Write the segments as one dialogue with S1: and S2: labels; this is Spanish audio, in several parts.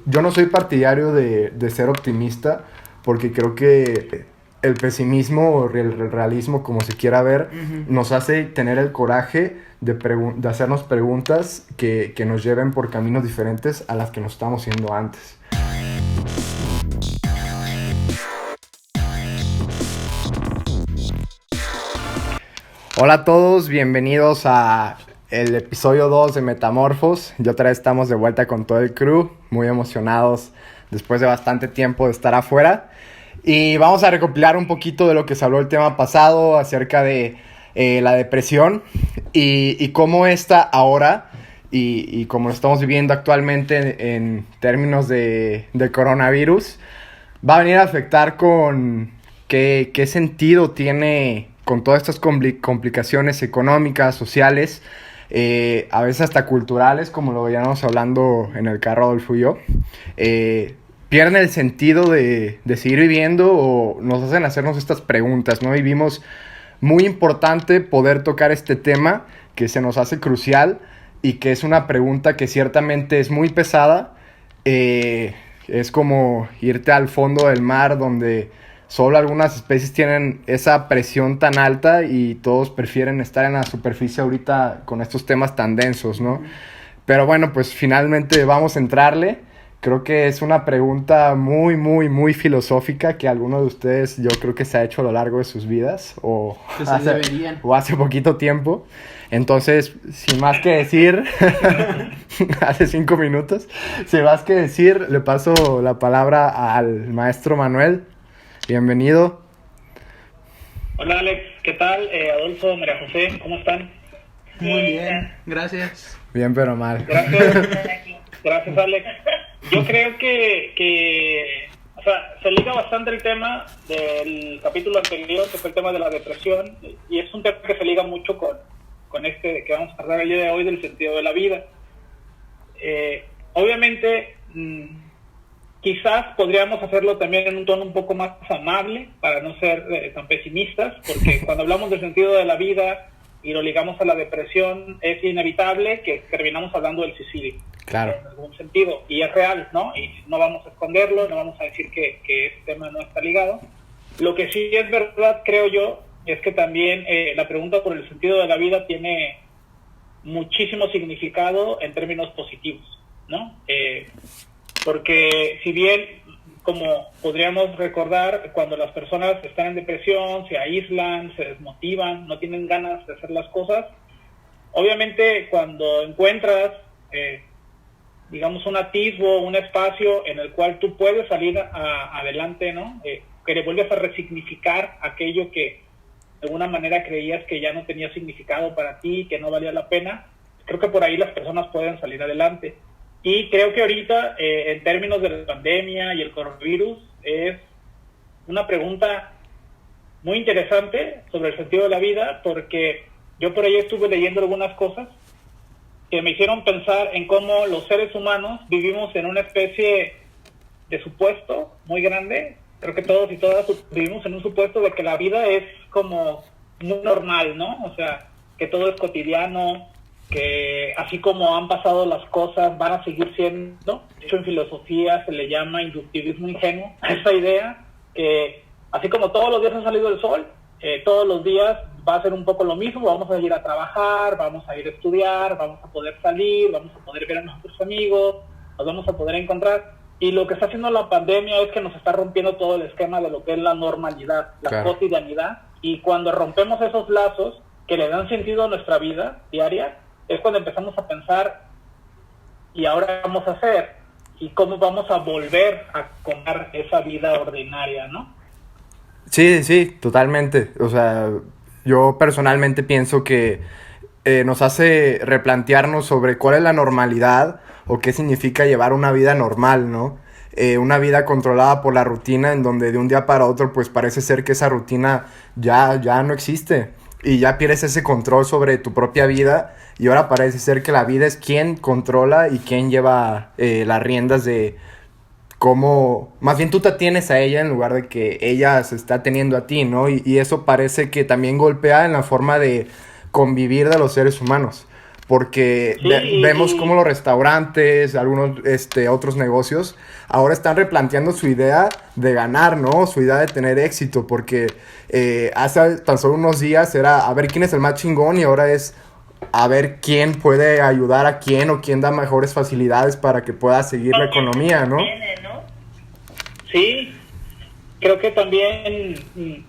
S1: Yo no soy partidario de ser optimista porque creo que el pesimismo o el realismo, como se quiera ver,
S2: Ujú.
S1: nos hace tener el coraje de hacernos preguntas que nos lleven por caminos diferentes a las que nos estamos haciendo antes. Hola a todos, bienvenidos a el episodio 2 de Metamorfos. Y otra vez estamos de vuelta con todo el crew, muy emocionados después de bastante tiempo de estar afuera. Y vamos a recopilar un poquito de lo que se habló el tema pasado acerca de la depresión y cómo esta ahora y como lo estamos viviendo actualmente en términos de coronavirus va a venir a afectar con qué sentido tiene con todas estas complicaciones económicas, sociales, a veces hasta culturales, como lo veíamos hablando en el carro Adolfo y yo. Pierden el sentido de seguir viviendo o nos hacen hacernos estas preguntas, ¿no? Y vimos muy importante poder tocar este tema que se nos hace crucial y que es una pregunta que ciertamente es muy pesada. Es como irte al fondo del mar donde solo algunas especies tienen esa presión tan alta y todos prefieren estar en la superficie ahorita con estos temas tan densos, ¿no? Pero bueno, pues finalmente vamos a entrarle. Creo que es una pregunta muy filosófica que alguno de ustedes yo creo que se ha hecho a lo largo de sus vidas
S2: Que se deberían.
S1: o hace poquito tiempo. Entonces, sin más que decir, hace 5 minutos, sin más que decir, le paso la palabra al maestro Manuel. Bienvenido.
S3: Hola Alex, ¿qué tal? Adolfo, María José, ¿cómo están?
S2: Muy bien, gracias.
S1: Bien, pero mal.
S3: Gracias, gracias Alex. Yo creo que o sea, se liga bastante el tema del capítulo anterior, que fue el tema de la depresión, y es un tema que se liga mucho con este que vamos a hablar el día de hoy, del sentido de la vida. Obviamente, quizás podríamos hacerlo también en un tono un poco más amable, para no ser tan pesimistas, porque cuando hablamos del sentido de la vida y lo ligamos a la depresión, es inevitable que terminamos hablando del suicidio.
S1: Claro.
S3: En algún sentido, y es real, ¿no? Y no vamos a esconderlo, no vamos a decir que este tema no está ligado. Lo que sí es verdad, creo yo, es que también la pregunta por el sentido de la vida tiene muchísimo significado en términos positivos, ¿no? Porque si bien, como podríamos recordar, cuando las personas están en depresión, se aíslan, se desmotivan, no tienen ganas de hacer las cosas, obviamente cuando encuentras, digamos, un atisbo, un espacio en el cual tú puedes salir adelante, ¿no? Que le vuelves a resignificar aquello que de alguna manera creías que ya no tenía significado para ti, que no valía la pena, creo que por ahí las personas pueden salir adelante. Y creo que ahorita, en términos de la pandemia y el coronavirus, es una pregunta muy interesante sobre el sentido de la vida, porque yo por ahí estuve leyendo algunas cosas que me hicieron pensar en cómo los seres humanos vivimos en una especie de supuesto muy grande. Creo que todos y todas vivimos en un supuesto de que la vida es como muy normal, ¿no? O sea, que todo es cotidiano, que así como han pasado las cosas, van a seguir siendo. De hecho, en filosofía se le llama inductivismo ingenuo a esa idea, que así como todos los días ha salido el sol, todos los días va a ser un poco lo mismo, vamos a ir a trabajar, vamos a ir a estudiar, vamos a poder salir, vamos a poder ver a nuestros amigos, nos vamos a poder encontrar. Y lo que está haciendo la pandemia es que nos está rompiendo todo el esquema de lo que es la normalidad, la
S1: Claro.
S3: cotidianidad. Y cuando rompemos esos lazos que le dan sentido a nuestra vida diaria, es cuando empezamos a pensar, ¿y ahora qué vamos a hacer? ¿Y cómo vamos a volver a contar esa vida ordinaria, no?
S1: Sí, totalmente. O sea, yo personalmente pienso que nos hace replantearnos sobre cuál es la normalidad o qué significa llevar una vida normal, ¿no? Una vida controlada por la rutina en donde de un día para otro pues parece ser que esa rutina ya no existe y ya pierdes ese control sobre tu propia vida y ahora parece ser que la vida es quien controla y quien lleva las riendas de cómo, más bien tú te atienes a ella en lugar de que ella se está teniendo a ti, ¿no? Y eso parece que también golpea en la forma de convivir de los seres humanos. porque
S3: Sí,
S1: vemos como los restaurantes, algunos otros negocios, ahora están replanteando su idea de ganar, ¿no? Su idea de tener éxito, porque hace tan solo unos días era a ver quién es el más chingón y ahora es a ver quién puede ayudar a quién o quién da mejores facilidades para que pueda seguir la economía, ¿no?
S3: Sí, creo que también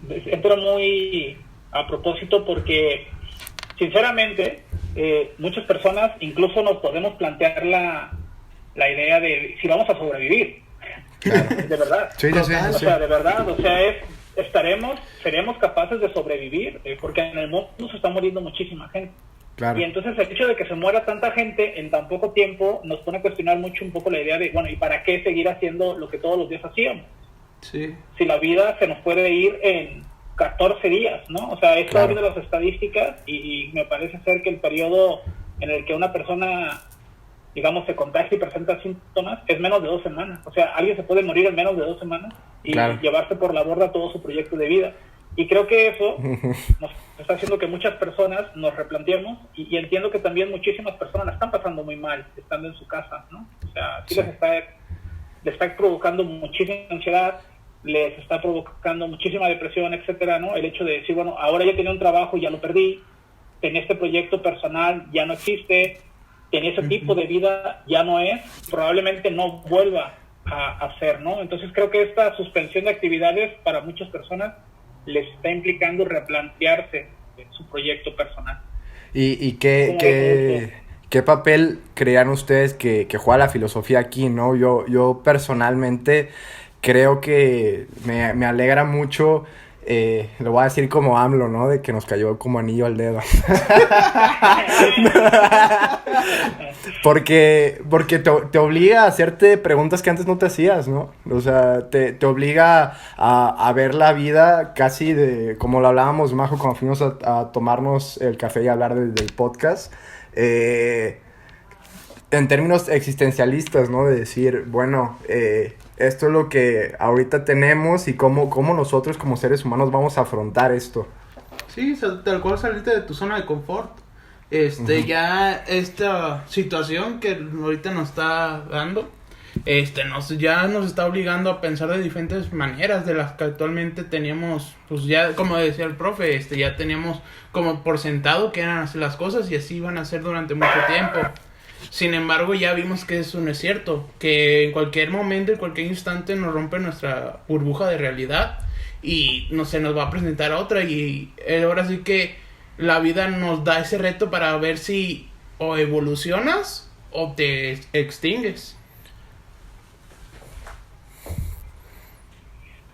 S3: entra muy a propósito porque, sinceramente, muchas personas incluso nos podemos plantear la idea de si vamos a sobrevivir.
S1: Claro.
S3: De verdad.
S1: Sí, sí, sí,
S3: O
S1: sí.
S3: sea, de verdad, o sea, seremos capaces de sobrevivir, porque en el mundo se está muriendo muchísima gente.
S1: Claro.
S3: Y entonces el hecho de que se muera tanta gente en tan poco tiempo nos pone a cuestionar mucho un poco la idea de, bueno, ¿y para qué seguir haciendo lo que todos los días hacíamos?
S2: Sí.
S3: Si la vida se nos puede ir en 14 días, ¿no? O sea, he estado viendo las estadísticas y me parece ser que el periodo en el que una persona, digamos, se contagia y presenta síntomas es menos de 2 semanas. O sea, alguien se puede morir en menos de 2 semanas y llevarse por la borda todo su proyecto de vida. Y creo que eso nos está haciendo que muchas personas nos replanteemos y entiendo que también muchísimas personas la están pasando muy mal estando en su casa, ¿no? O sea, sí. Les está provocando muchísima ansiedad, les está provocando muchísima depresión, etcétera, ¿no? El hecho de decir, bueno, ahora ya tenía un trabajo y ya lo perdí, tenía este proyecto personal, ya no existe, tenía ese tipo de vida, ya no es, probablemente no vuelva a hacer, ¿no? Entonces creo que esta suspensión de actividades para muchas personas les está implicando replantearse su proyecto personal.
S1: ¿Y qué papel creían ustedes que juega la filosofía aquí, no? Yo personalmente creo que me alegra mucho, lo voy a decir como AMLO, ¿no? De que nos cayó como anillo al dedo. Porque te obliga a hacerte preguntas que antes no te hacías, ¿no? O sea, te obliga a ver la vida casi de, como lo hablábamos, Majo, cuando fuimos a tomarnos el café y hablar del podcast, en términos existencialistas, ¿no? De decir, bueno, esto es lo que ahorita tenemos y cómo nosotros como seres humanos vamos a afrontar esto.
S2: Sí, tal cual salirte de tu zona de confort. Ya esta situación que ahorita nos está dando, ya nos está obligando a pensar de diferentes maneras de las que actualmente teníamos, pues ya, como decía el profe, ya teníamos como por sentado que eran así las cosas y así iban a ser durante mucho tiempo. Sin embargo, ya vimos que eso no es cierto, que en cualquier momento, en cualquier instante nos rompe nuestra burbuja de realidad y se nos va a presentar otra y ahora sí que la vida nos da ese reto para ver si o evolucionas o te extingues.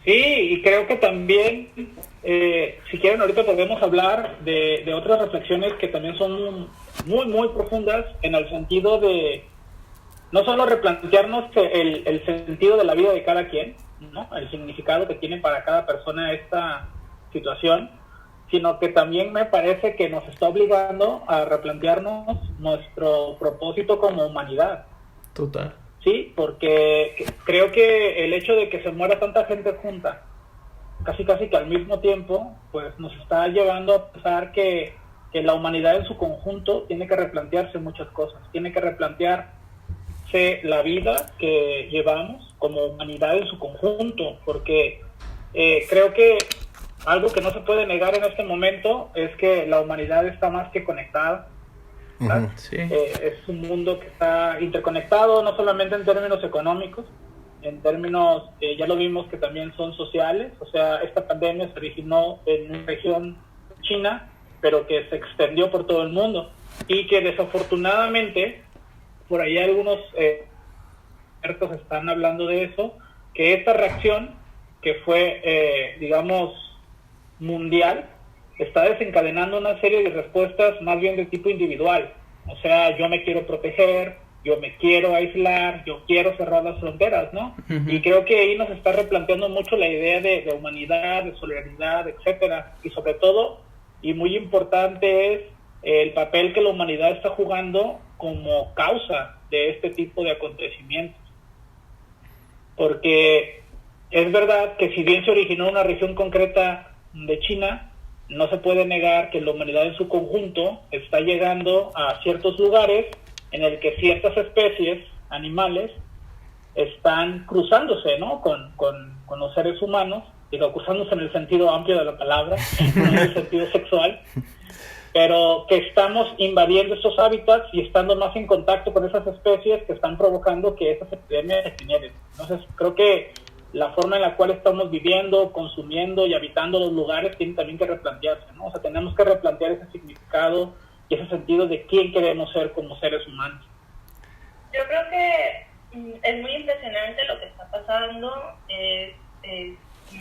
S3: Sí, y creo que también, si quieren, ahorita podemos hablar de otras reflexiones que también son muy, muy profundas en el sentido de no solo replantearnos el sentido de la vida de cada quien, ¿no? El significado que tiene para cada persona esta situación, sino que también me parece que nos está obligando a replantearnos nuestro propósito como humanidad.
S2: Total.
S3: Sí, porque creo que el hecho de que se muera tanta gente junta, casi que al mismo tiempo, pues nos está llevando a pensar que la humanidad en su conjunto tiene que replantearse muchas cosas, tiene que replantearse la vida que llevamos como humanidad en su conjunto, porque creo que algo que no se puede negar en este momento es que la humanidad está más que conectada.
S1: Uh-huh.
S2: Sí.
S3: Es un mundo que está interconectado, no solamente en términos económicos, en términos, ya lo vimos que también son sociales. O sea, esta pandemia se originó en una región china, pero que se extendió por todo el mundo y que desafortunadamente, por ahí algunos expertos están hablando de eso, que esta reacción que fue, digamos, mundial, está desencadenando una serie de respuestas más bien de tipo individual. O sea, yo me quiero proteger, yo me quiero aislar, yo quiero cerrar las fronteras, ¿no? Uh-huh. Y creo que ahí nos está replanteando mucho la idea de humanidad, de solidaridad, etcétera. Y sobre todo, y muy importante, es el papel que la humanidad está jugando como causa de este tipo de acontecimientos. Porque es verdad que si bien se originó una región concreta de China, no se puede negar que la humanidad en su conjunto está llegando a ciertos lugares en el que ciertas especies animales están cruzándose, ¿no? con los seres humanos, digo, cruzándose en el sentido amplio de la palabra, no en el sentido sexual, pero que estamos invadiendo estos hábitats y estando más en contacto con esas especies que están provocando que esas epidemias se generen. Entonces, creo que la forma en la cual estamos viviendo, consumiendo y habitando los lugares tiene también que replantearse, ¿no? O sea, tenemos que replantear ese significado y ese sentido de quién queremos ser como seres humanos.
S4: Yo creo que es muy impresionante lo que está pasando, es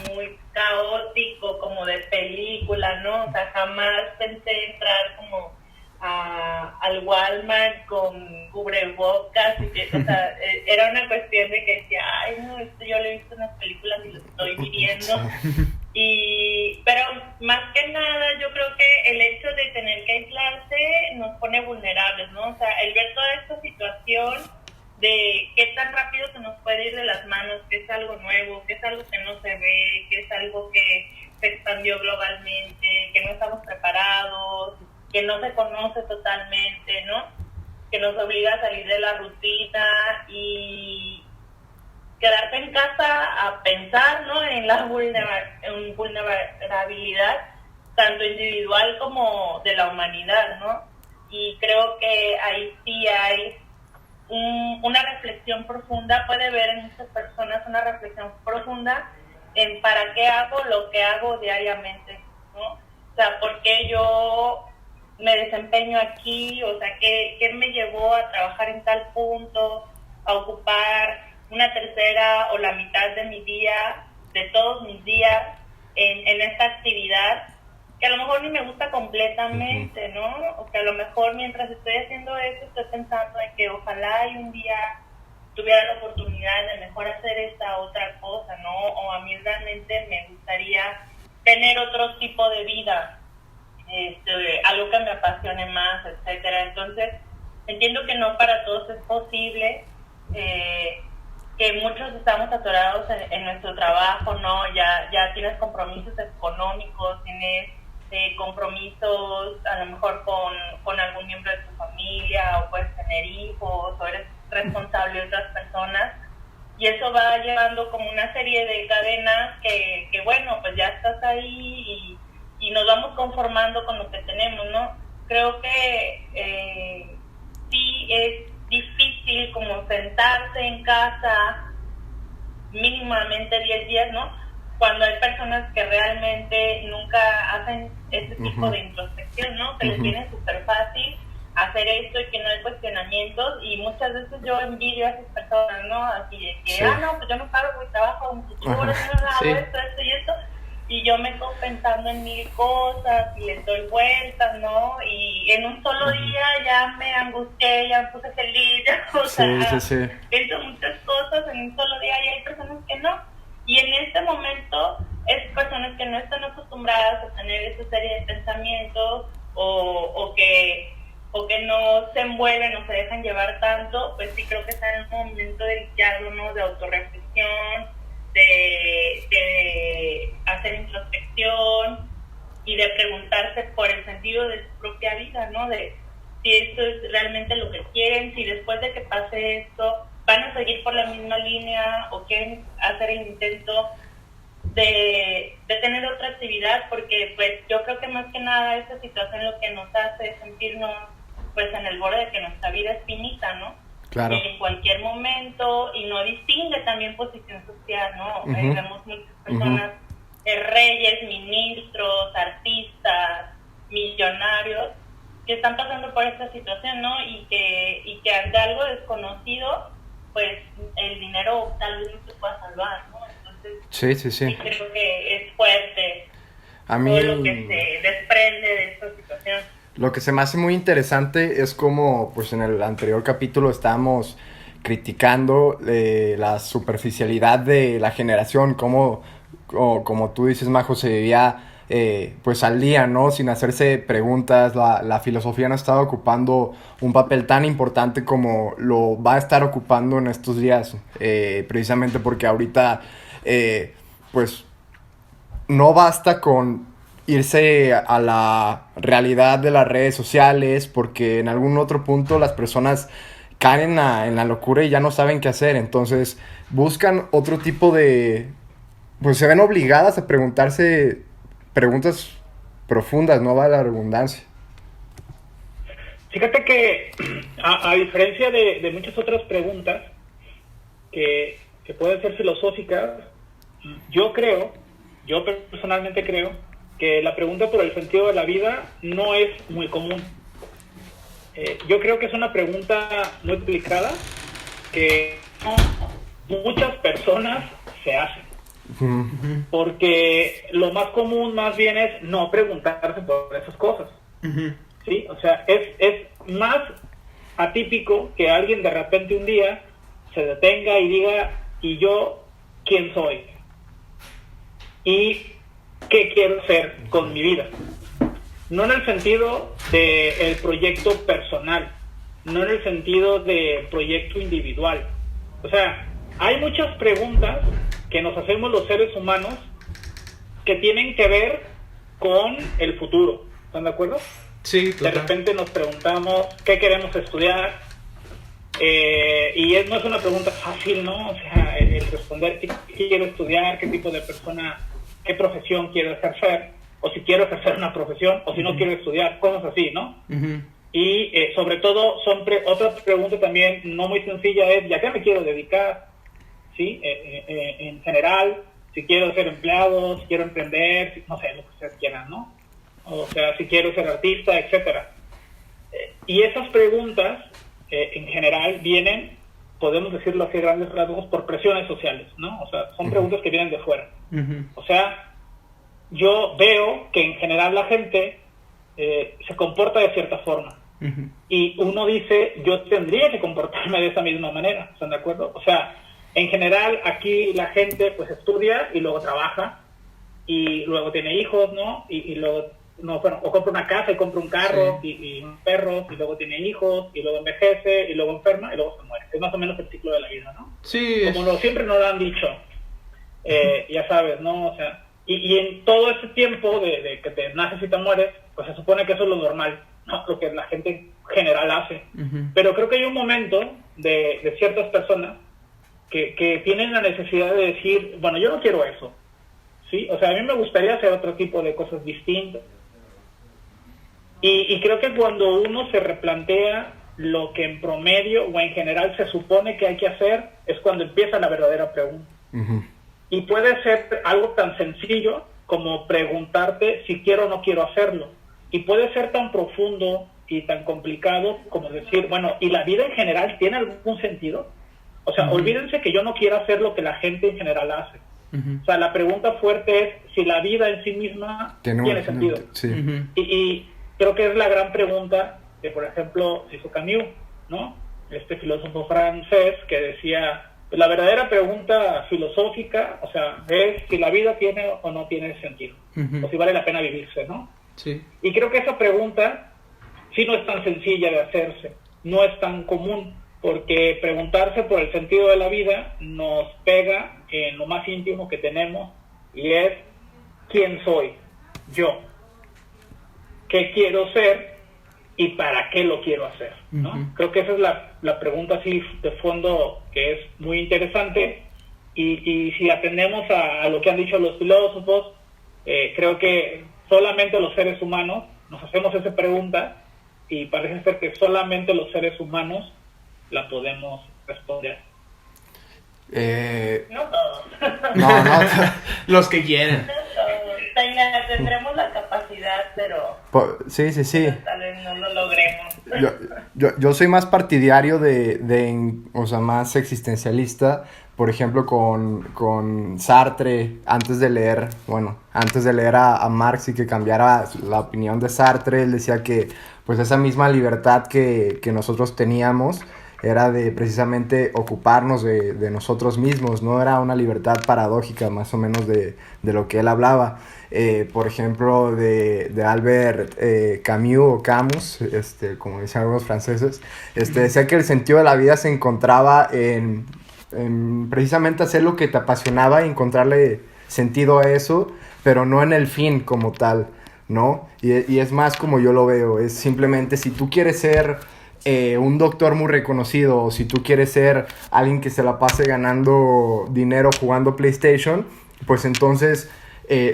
S4: muy caótico, como de película, ¿no? O sea, jamás pensé entrar como al Walmart con cubrebocas y que, o sea, era una cuestión de que decía, ay, no, esto yo lo he visto en las películas y lo estoy viviendo. Pero más que nada, yo creo que el hecho de tener que aislarse nos pone vulnerables, ¿no? O sea, el ver toda esta situación de qué tan rápido se nos puede ir de las manos, que es algo nuevo, que es algo que no se ve, que es algo que se expandió globalmente, que no estamos preparados, que no se conoce totalmente, ¿no? Que nos obliga a salir de la rutina y quedarte en casa a pensar, ¿no? En la vulnerabilidad, tanto individual como de la humanidad, ¿no? Y creo que ahí sí hay una reflexión profunda, puede ver en muchas personas una reflexión profunda en para qué hago lo que hago diariamente, ¿no? O sea, ¿por qué yo me desempeño aquí? O sea, ¿qué me llevó a trabajar en tal punto, a ocupar una tercera o la mitad de mi día, de todos mis días, en esta actividad que a lo mejor ni me gusta completamente, ¿no? O que a lo mejor mientras estoy haciendo eso estoy pensando en que ojalá y un día tuviera la oportunidad de mejor hacer esta otra cosa, ¿no? O a mí realmente me gustaría tener otro tipo de vida, algo que me apasione más, etcétera. Entonces, entiendo que no para todos es posible, que muchos estamos atorados en nuestro trabajo, ¿no? Ya tienes compromisos económicos, tienes compromisos a lo mejor con algún miembro de tu familia, o puedes tener hijos, o eres responsable de otras personas, y eso va llevando como una serie de cadenas que bueno, pues ya estás ahí y nos vamos conformando con lo que tenemos, ¿no? Creo que sí es difícil como sentarse en casa mínimamente 10 días, ¿no? Cuando hay personas que realmente nunca hacen ese tipo de introspección, ¿no? Que les viene súper fácil hacer esto y que no hay cuestionamientos, y muchas veces yo envidio a esas personas, ¿no? Así de que, no, pues yo no paro, voy, trabajo en futuro, hago esto y esto, y yo me quedo pensando en mil cosas y les doy vueltas, ¿no? Y en un solo día ya me angustié, ya me puse feliz, o sea, pienso muchas cosas en un solo día, y hay personas que no. Y en este momento, esas personas que no están acostumbradas a tener esa serie de pensamientos o que no se envuelven o se dejan llevar tanto, pues sí creo que están en un momento delicado, ¿no? De autorreflexión, de hacer introspección y de preguntarse por el sentido de su propia vida, ¿no? De si esto es realmente lo que quieren, si después de que pase esto van a seguir por la misma línea o quieren hacer el intento de tener otra actividad, porque pues yo creo que más que nada esta situación lo que nos hace es sentirnos pues en el borde de que nuestra vida es finita, ¿no?
S1: Claro.
S4: En cualquier momento, y no distingue también posición social, ¿no? Vemos muchas personas, reyes, ministros, artistas, millonarios, que están pasando por esta situación, ¿no? Y que ante algo desconocido, pues el dinero tal vez no se pueda salvar, ¿no? Entonces, sí creo que es fuerte
S1: a mí,
S4: todo lo que se desprende de esta situación.
S1: Lo que se me hace muy interesante es como, pues en el anterior capítulo estábamos criticando la superficialidad de la generación, como tú dices, Majo, se vivía pues al día, ¿no? Sin hacerse preguntas. La filosofía no estaba ocupando un papel tan importante como lo va a estar ocupando en estos días, precisamente porque ahorita pues no basta con irse a la realidad de las redes sociales, porque en algún otro punto las personas caen en la locura y ya no saben qué hacer. Entonces buscan otro tipo de... Pues se ven obligadas a preguntarse preguntas profundas, no va la redundancia.
S3: Fíjate que a diferencia de muchas otras preguntas que pueden ser filosóficas, yo personalmente creo que la pregunta por el sentido de la vida no es muy común. Yo creo que es una pregunta muy complicada que muchas personas se hacen. Porque lo más común más bien es no preguntarse por esas cosas. ¿Sí? O sea, es más atípico que alguien de repente un día se detenga y diga, ¿y yo quién soy? ¿Y qué quiero hacer con mi vida? No en el sentido del proyecto personal, no en el sentido del proyecto individual. O sea, hay muchas preguntas que nos hacemos los seres humanos que tienen que ver con el futuro. ¿Están de acuerdo?
S2: Sí, total.
S3: De repente nos preguntamos qué queremos estudiar, y no es una pregunta fácil, ¿no? O sea, el responder qué quiero estudiar, qué tipo de persona, qué profesión quiero ejercer, o si quiero ejercer una profesión, o si no quiero estudiar, cosas así, ¿no? Y sobre todo, otra pregunta también no muy sencilla es, ¿ya qué me quiero dedicar? ¿Sí? En general, si quiero ser empleado, si quiero emprender, no sé, lo que ustedes quieran, ¿no? O sea, si quiero ser artista, etcétera. Y esas preguntas, en general, vienen, podemos decirlo así, grandes rasgos, por presiones sociales, ¿no? O sea, son preguntas que vienen de fuera. O sea, yo veo que en general la gente se comporta de cierta forma. Y uno dice, yo tendría que comportarme de esa misma manera, ¿están de acuerdo? O sea, en general aquí la gente pues estudia y luego trabaja y luego tiene hijos, ¿no? Y luego, o compra una casa y compra un carro, sí, y un perro, y luego tiene hijos y luego envejece y luego enferma y luego se muere. Es más o menos el ciclo de la vida, ¿no?
S2: Sí.
S3: Como siempre nos lo han dicho, ya sabes, ¿no? O sea, y en todo ese tiempo de que te naces y te mueres, pues se supone que eso es lo normal, ¿no? Lo que la gente en general hace. Pero creo que hay un momento de ciertas personas que tienen la necesidad de decir, bueno, yo no quiero eso, ¿sí? O sea, a mí me gustaría hacer otro tipo de cosas distintas. Y creo que cuando uno se replantea lo que en promedio o en general se supone que hay que hacer, es cuando empieza la verdadera pregunta. Y puede ser algo tan sencillo como preguntarte si quiero o no quiero hacerlo. Y puede ser tan profundo y tan complicado como decir, bueno, ¿y la vida en general tiene algún sentido? O sea, olvídense que yo no quiero hacer lo que la gente en general hace. O sea, la pregunta fuerte es si la vida en sí misma tiene sentido.
S1: Sí.
S3: Y creo que es la gran pregunta que, por ejemplo, hizo Camus, ¿no? Este filósofo francés que decía, pues, la verdadera pregunta filosófica, o sea, es si la vida tiene o no tiene sentido, o si vale la pena vivirse, ¿no?
S2: Sí.
S3: Y creo que esa pregunta sí no es tan sencilla de hacerse, no es tan común, porque preguntarse por el sentido de la vida nos pega en lo más íntimo que tenemos, y es, ¿quién soy? Yo. ¿Qué quiero ser? ¿Y para qué lo quiero hacer? ¿No? Creo que esa es la pregunta así de fondo que es muy interesante, y si atendemos a lo que han dicho los filósofos, creo que solamente los seres humanos nos hacemos esa pregunta, y parece ser que solamente los seres humanos la podemos responder.
S4: No todos.
S1: No.
S2: Los que quieren.
S4: No todos. Tendremos la capacidad, pero
S1: Sí.
S4: tal vez no lo logremos.
S1: Yo soy más partidario o sea, más existencialista, por ejemplo, con Sartre, antes de leer a Marx y que cambiara la opinión de Sartre. Él decía que pues esa misma libertad que nosotros teníamos era de precisamente ocuparnos de nosotros mismos, no era una libertad paradójica más o menos de lo que él hablaba. Por ejemplo, de Albert Camus o Camus, como dicen algunos franceses, decía que el sentido de la vida se encontraba en precisamente hacer lo que te apasionaba y encontrarle sentido a eso, pero no en el fin como tal, ¿no? Y es más como yo lo veo, es simplemente si tú quieres ser un doctor muy reconocido, o si tú quieres ser alguien que se la pase ganando dinero jugando PlayStation, pues entonces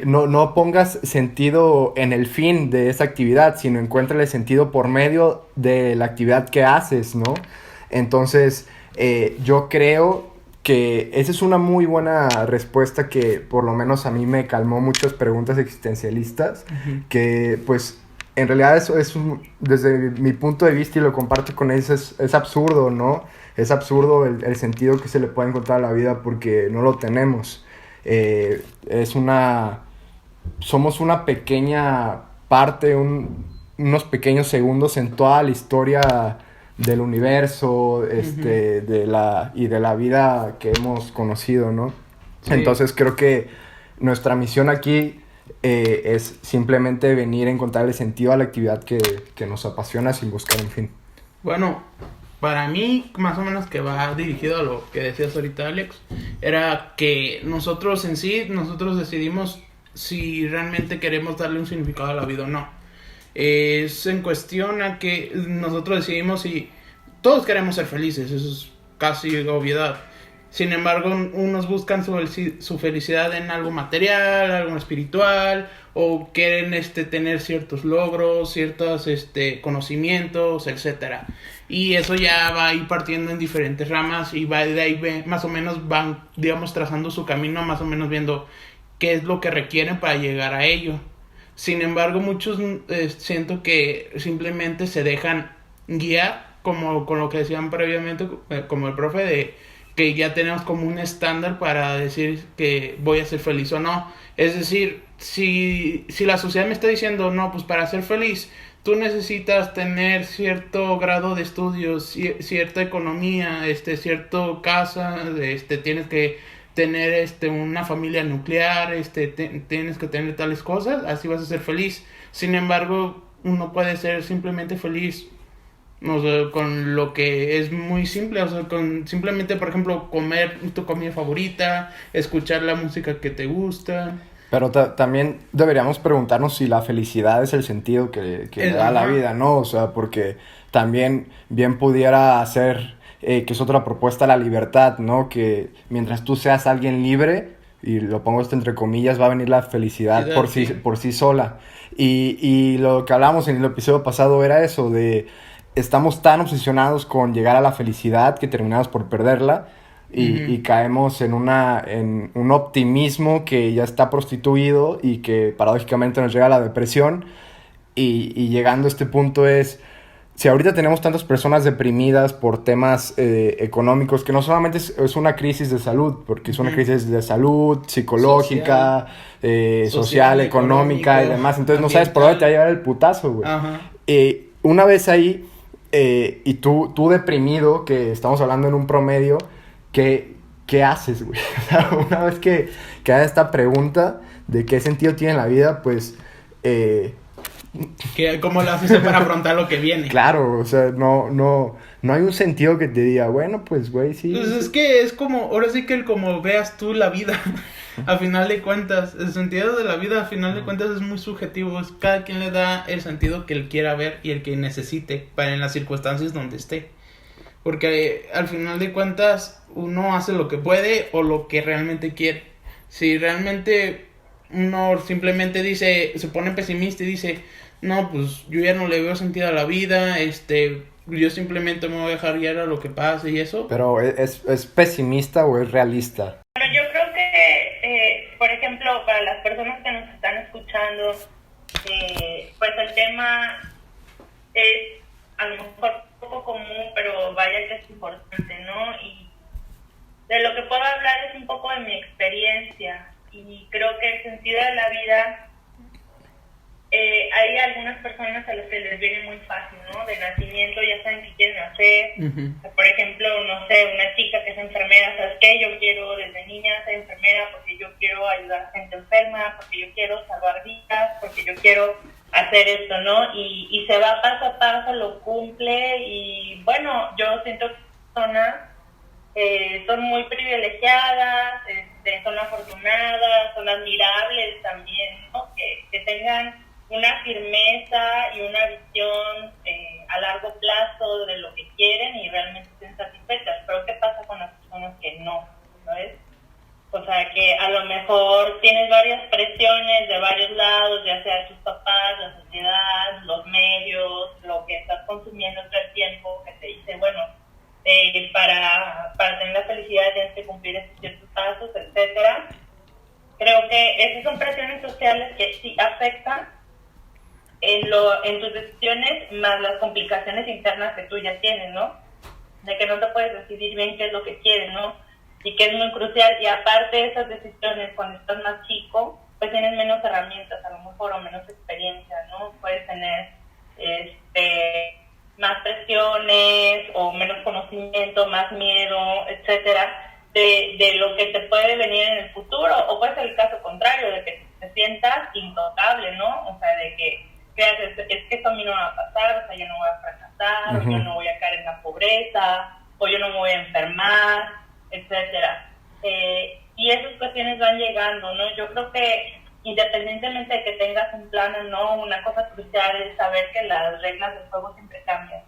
S1: no pongas sentido en el fin de esa actividad, sino encuéntrale sentido por medio de la actividad que haces, ¿no? Entonces, yo creo que esa es una muy buena respuesta que por lo menos a mí me calmó muchas preguntas existencialistas, que pues en realidad eso desde mi punto de vista, y lo comparto con ellos, es absurdo, ¿no? Es absurdo el sentido que se le puede encontrar a la vida porque no lo tenemos. Somos una pequeña parte, unos pequeños segundos en toda la historia del universo, de la vida que hemos conocido, ¿no? Sí. Entonces creo que nuestra misión aquí es simplemente venir a encontrarle sentido a la actividad que nos apasiona sin buscar un fin.
S2: Bueno, para mí, más o menos que va dirigido a lo que decías ahorita, Alex, era que nosotros decidimos si realmente queremos darle un significado a la vida o no. Es en cuestión a que nosotros decidimos si todos queremos ser felices, eso es casi obviedad. Sin embargo, unos buscan su felicidad en algo material, algo espiritual, o quieren tener ciertos logros, ciertos conocimientos, etcétera. Y eso ya va a ir partiendo en diferentes ramas y va de ahí más o menos van, digamos, trazando su camino, más o menos viendo qué es lo que requieren para llegar a ello. Sin embargo, muchos siento que simplemente se dejan guiar, como con lo que decían previamente, como el profe, de que ya tenemos como un estándar para decir que voy a ser feliz o no. Es decir, si la sociedad me está diciendo, no, pues para ser feliz tú necesitas tener cierto grado de estudios, cierta economía, cierto casa, tienes que tener una familia nuclear, tienes que tener tales cosas, así vas a ser feliz. Sin embargo, uno puede ser simplemente feliz, o sea, con lo que es muy simple, o sea, con simplemente, por ejemplo, comer tu comida favorita, escuchar la música que te gusta.
S1: Pero también deberíamos preguntarnos si la felicidad es el sentido que le da a la vida, ¿no? O sea, porque también bien pudiera ser, que es otra propuesta, la libertad, ¿no? Que mientras tú seas alguien libre, y lo pongo entre comillas, va a venir la felicidad por sí sola. Y lo que hablamos en el episodio pasado era eso, de estamos tan obsesionados con llegar a la felicidad que terminamos por perderla. Y caemos en un optimismo que ya está prostituido y que paradójicamente nos llega a la depresión. Y llegando a este punto si ahorita tenemos tantas personas deprimidas por temas económicos, que no solamente es una crisis de salud, porque es una crisis de salud, psicológica, social, económica y demás. Entonces ambiental. No sabes por dónde te va a llevar el putazo, güey. Una vez ahí, y tú deprimido, que estamos hablando en un promedio, ¿qué haces, güey? O sea, una vez que haga esta pregunta de qué sentido tiene la vida, pues...
S2: ¿Cómo lo haces para afrontar lo que viene?
S1: Claro, o sea, no hay un sentido que te diga, bueno, pues, güey, sí.
S2: Pues es que es como, ahora sí que como veas tú la vida, a final de cuentas, el sentido de la vida, a final de cuentas, es muy subjetivo. Cada quien le da el sentido que él quiera ver y el que necesite para en las circunstancias donde esté. Porque al final de cuentas uno hace lo que puede o lo que realmente quiere. Si realmente uno simplemente se pone pesimista y dice, no, pues yo ya no le veo sentido a la vida, yo simplemente me voy a dejar guiar a lo que pase y eso.
S1: Pero ¿es pesimista o es realista?
S4: Bueno, yo creo que, por ejemplo, para las personas que nos están escuchando, pues el tema es a lo mejor poco común, pero vaya que es importante, ¿no? Y de lo que puedo hablar es un poco de mi experiencia, y creo que el sentido de la vida, hay algunas personas a las que les viene muy fácil, ¿no? De nacimiento ya saben qué quieren hacer. Por ejemplo, no sé, una chica que es enfermera, ¿sabes qué? Yo quiero desde niña ser enfermera porque yo quiero ayudar a gente enferma, porque yo quiero salvar vidas, porque yo quiero hacer esto, ¿no? Y se va paso a paso, lo cumple, y bueno, yo siento que personas son muy privilegiadas, son afortunadas, son admirables también, ¿no? Que tengan una firmeza y una visión a largo plazo de lo que quieren y realmente estén satisfechas. Pero ¿qué pasa con las personas que no? ¿Sabes? O sea, que a lo mejor tienes varias presiones de varios lados, ya sea tus papás, la sociedad, los medios, lo que estás consumiendo todo el tiempo, que te dice, bueno, para tener la felicidad tienes que cumplir estos ciertos pasos, etcétera. Creo que esas son presiones sociales que sí afectan en tus decisiones, más las complicaciones internas que tú ya tienes, ¿no? De que no te puedes decidir bien qué es lo que quieres, ¿no? Y que es muy crucial. Y aparte de esas decisiones, cuando estás más chico, pues tienes menos herramientas, a lo mejor, o menos experiencia, ¿no? Puedes tener más presiones o menos conocimiento, más miedo, etcétera, de lo que te puede venir en el futuro. O puede ser el caso contrario, de que te sientas intocable, ¿no? O sea, de que creas, es que esto a mí no me va a pasar, o sea, yo no voy a fracasar, o yo no voy a caer en la pobreza, o yo no me voy a enfermar, etcétera. Y esas cuestiones van llegando, ¿no? Yo creo que independientemente de que tengas un plan o no, una cosa crucial es saber que las reglas del juego siempre cambian.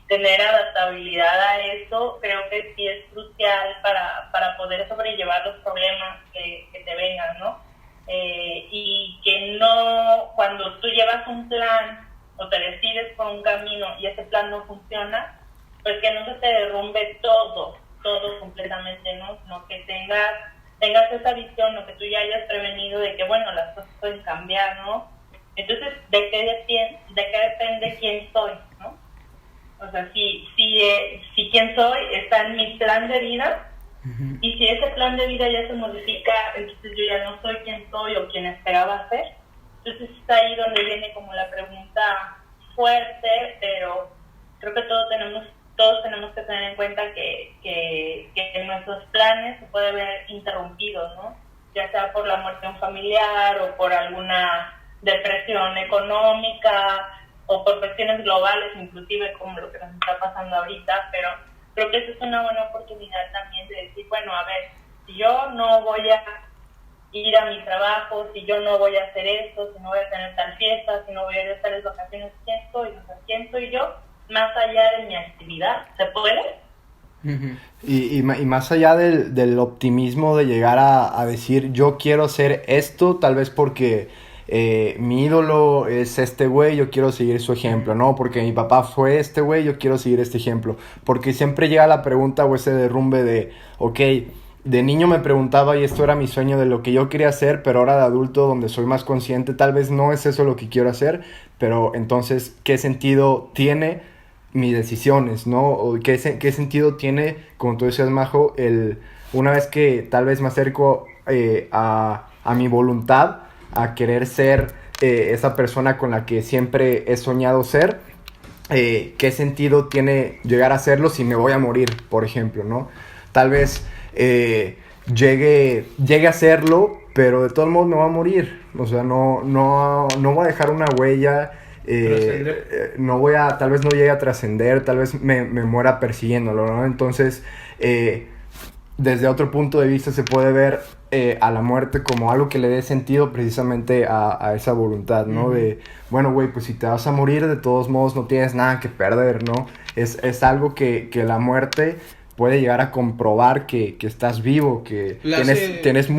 S4: Tener adaptabilidad a eso creo que sí es crucial para poder sobrellevar los problemas que te vengan, ¿no? Y que no, cuando tú llevas un plan o te decides por un camino y ese plan no funciona, pues que no se te derrumbe todo completamente, ¿no? Sino que tengas esa visión, o que tú ya hayas prevenido de que, bueno, las cosas pueden cambiar, ¿no? Entonces, ¿de qué depende quién soy, no? O sea, si quién soy está en mi plan de vida, y si ese plan de vida ya se modifica, entonces yo ya no soy quien soy o quien esperaba ser. Entonces está ahí donde viene como la pregunta fuerte, pero creo que todos tenemos que tener en cuenta que nuestros planes se pueden ver interrumpidos, ¿no? Ya sea por la muerte de un familiar o por alguna depresión económica o por cuestiones globales, inclusive como lo que nos está pasando ahorita, pero creo que esa es una buena oportunidad también de decir, bueno, a ver, si yo no voy a ir a mi trabajo, si yo no voy a hacer esto, si no voy a tener tal fiesta, si no voy a ir a tales vacaciones, ¿quién soy? O sea, ¿quién soy yo? Más allá de mi actividad, ¿se puede?
S1: Y más allá del optimismo de llegar a decir yo quiero hacer esto, tal vez porque mi ídolo es este güey, yo quiero seguir su ejemplo, ¿no? Porque mi papá fue este güey, yo quiero seguir este ejemplo. Porque siempre llega la pregunta o ese derrumbe de, ok, de niño me preguntaba y esto era mi sueño de lo que yo quería hacer, pero ahora de adulto, donde soy más consciente, tal vez no es eso lo que quiero hacer, pero entonces, ¿qué sentido tiene mis decisiones, no? O ¿qué sentido tiene, como tú decías, Majo, una vez que tal vez me acerco a mi voluntad, a querer ser esa persona con la que siempre he soñado ser, ¿qué sentido tiene llegar a serlo si me voy a morir, por ejemplo, ¿no? Tal vez llegue a serlo, pero de todos modos me voy a morir, o sea, no voy a dejar una huella, tal vez no llegue a trascender, tal vez me muera persiguiéndolo, ¿no? Entonces, desde otro punto de vista se puede ver a la muerte como algo que le dé sentido precisamente a esa voluntad, ¿no? Uh-huh. De, bueno, güey, pues si te vas a morir, de todos modos no tienes nada que perder, ¿no? Es algo que la muerte puede llegar a comprobar que estás vivo, que tienes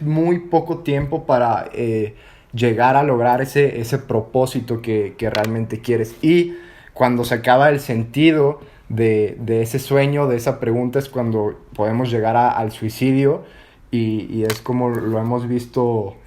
S1: muy poco tiempo para llegar a lograr ese propósito que realmente quieres. Y cuando se acaba el sentido de ese sueño, de esa pregunta, es cuando podemos llegar al suicidio, y es como lo hemos visto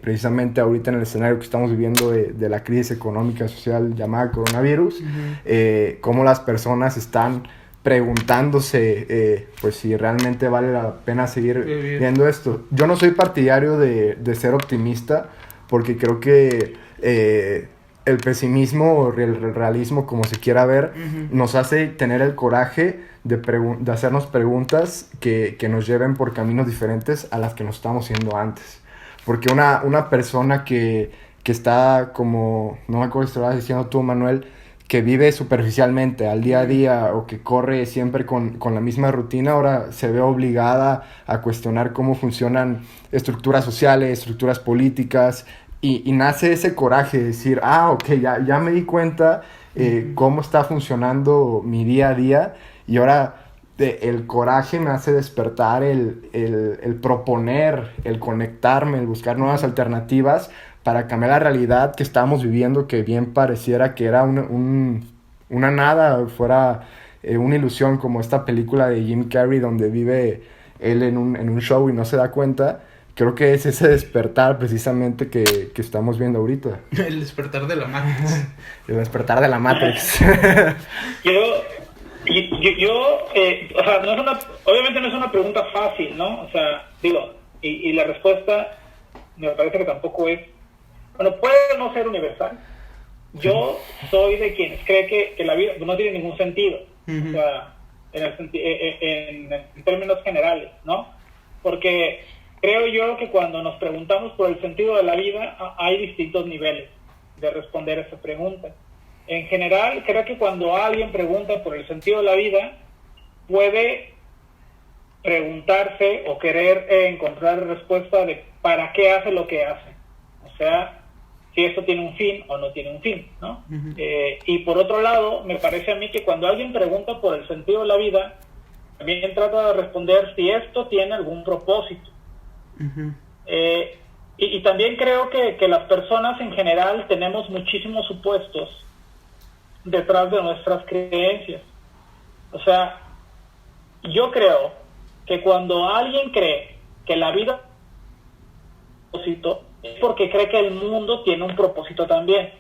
S1: precisamente ahorita en el escenario que estamos viviendo de la crisis económica social llamada coronavirus. Uh-huh. Cómo las personas están preguntándose pues si realmente vale la pena seguir viendo esto. Yo no soy partidario de ser optimista, porque creo que el pesimismo o el realismo, como se quiera ver, uh-huh, nos hace tener el coraje de hacernos preguntas que nos lleven por caminos diferentes a las que nos estábamos haciendo antes. Porque una persona que está como, no me acuerdo si estabas diciendo tú, Manuel, que vive superficialmente al día a día o que corre siempre con la misma rutina, ahora se ve obligada a cuestionar cómo funcionan estructuras sociales, estructuras políticas, y nace ese coraje de decir, ok, ya me di cuenta cómo está funcionando mi día a día, y ahora el coraje me hace despertar el proponer, el conectarme, el buscar nuevas alternativas para cambiar la realidad que estamos viviendo, que bien pareciera que era una nada, fuera una ilusión, como esta película de Jim Carrey donde vive él en un show y no se da cuenta. Creo que es ese despertar precisamente que estamos viendo ahorita.
S2: El despertar de la Matrix.
S1: El despertar de la Matrix.
S3: O sea, obviamente no es una pregunta fácil, ¿no? O sea, digo, y la respuesta me parece que tampoco es, bueno, puede no ser universal. Yo soy de quienes cree que la vida no tiene ningún sentido, o sea, en términos generales, ¿no? Porque creo yo que cuando nos preguntamos por el sentido de la vida, hay distintos niveles de responder esa pregunta. En general, creo que cuando alguien pregunta por el sentido de la vida, puede preguntarse o querer encontrar respuesta de para qué hace lo que hace. O sea, si esto tiene un fin o no tiene un fin, ¿no? Y por otro lado, me parece a mí que cuando alguien pregunta por el sentido de la vida, también trata de responder si esto tiene algún propósito. Y también creo que las personas en general tenemos muchísimos supuestos detrás de nuestras creencias. O sea, yo creo que cuando alguien cree que la vida tiene un propósito, es porque cree que el mundo tiene un propósito también.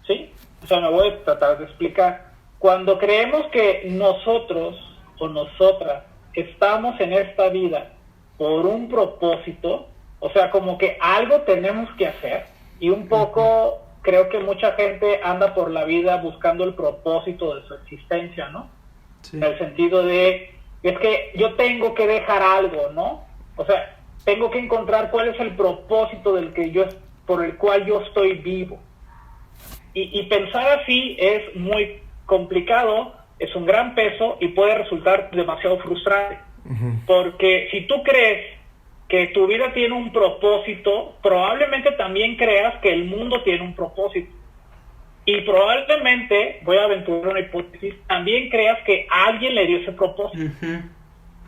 S3: ¿Sí? O sea, me voy a tratar de explicar. Cuando creemos que nosotros o nosotras estamos en esta vida por un propósito, o sea, como que algo tenemos que hacer, y un poco creo que mucha gente anda por la vida buscando el propósito de su existencia, ¿no? Sí. En el sentido de, es que yo tengo que dejar algo, ¿no? O sea, tengo que encontrar cuál es el propósito por el cual yo estoy vivo. Y pensar así es muy complicado, es un gran peso y puede resultar demasiado frustrante. Porque si tú crees que tu vida tiene un propósito, probablemente también creas que el mundo tiene un propósito. Y probablemente, voy a aventurar una hipótesis, también creas que alguien le dio ese propósito.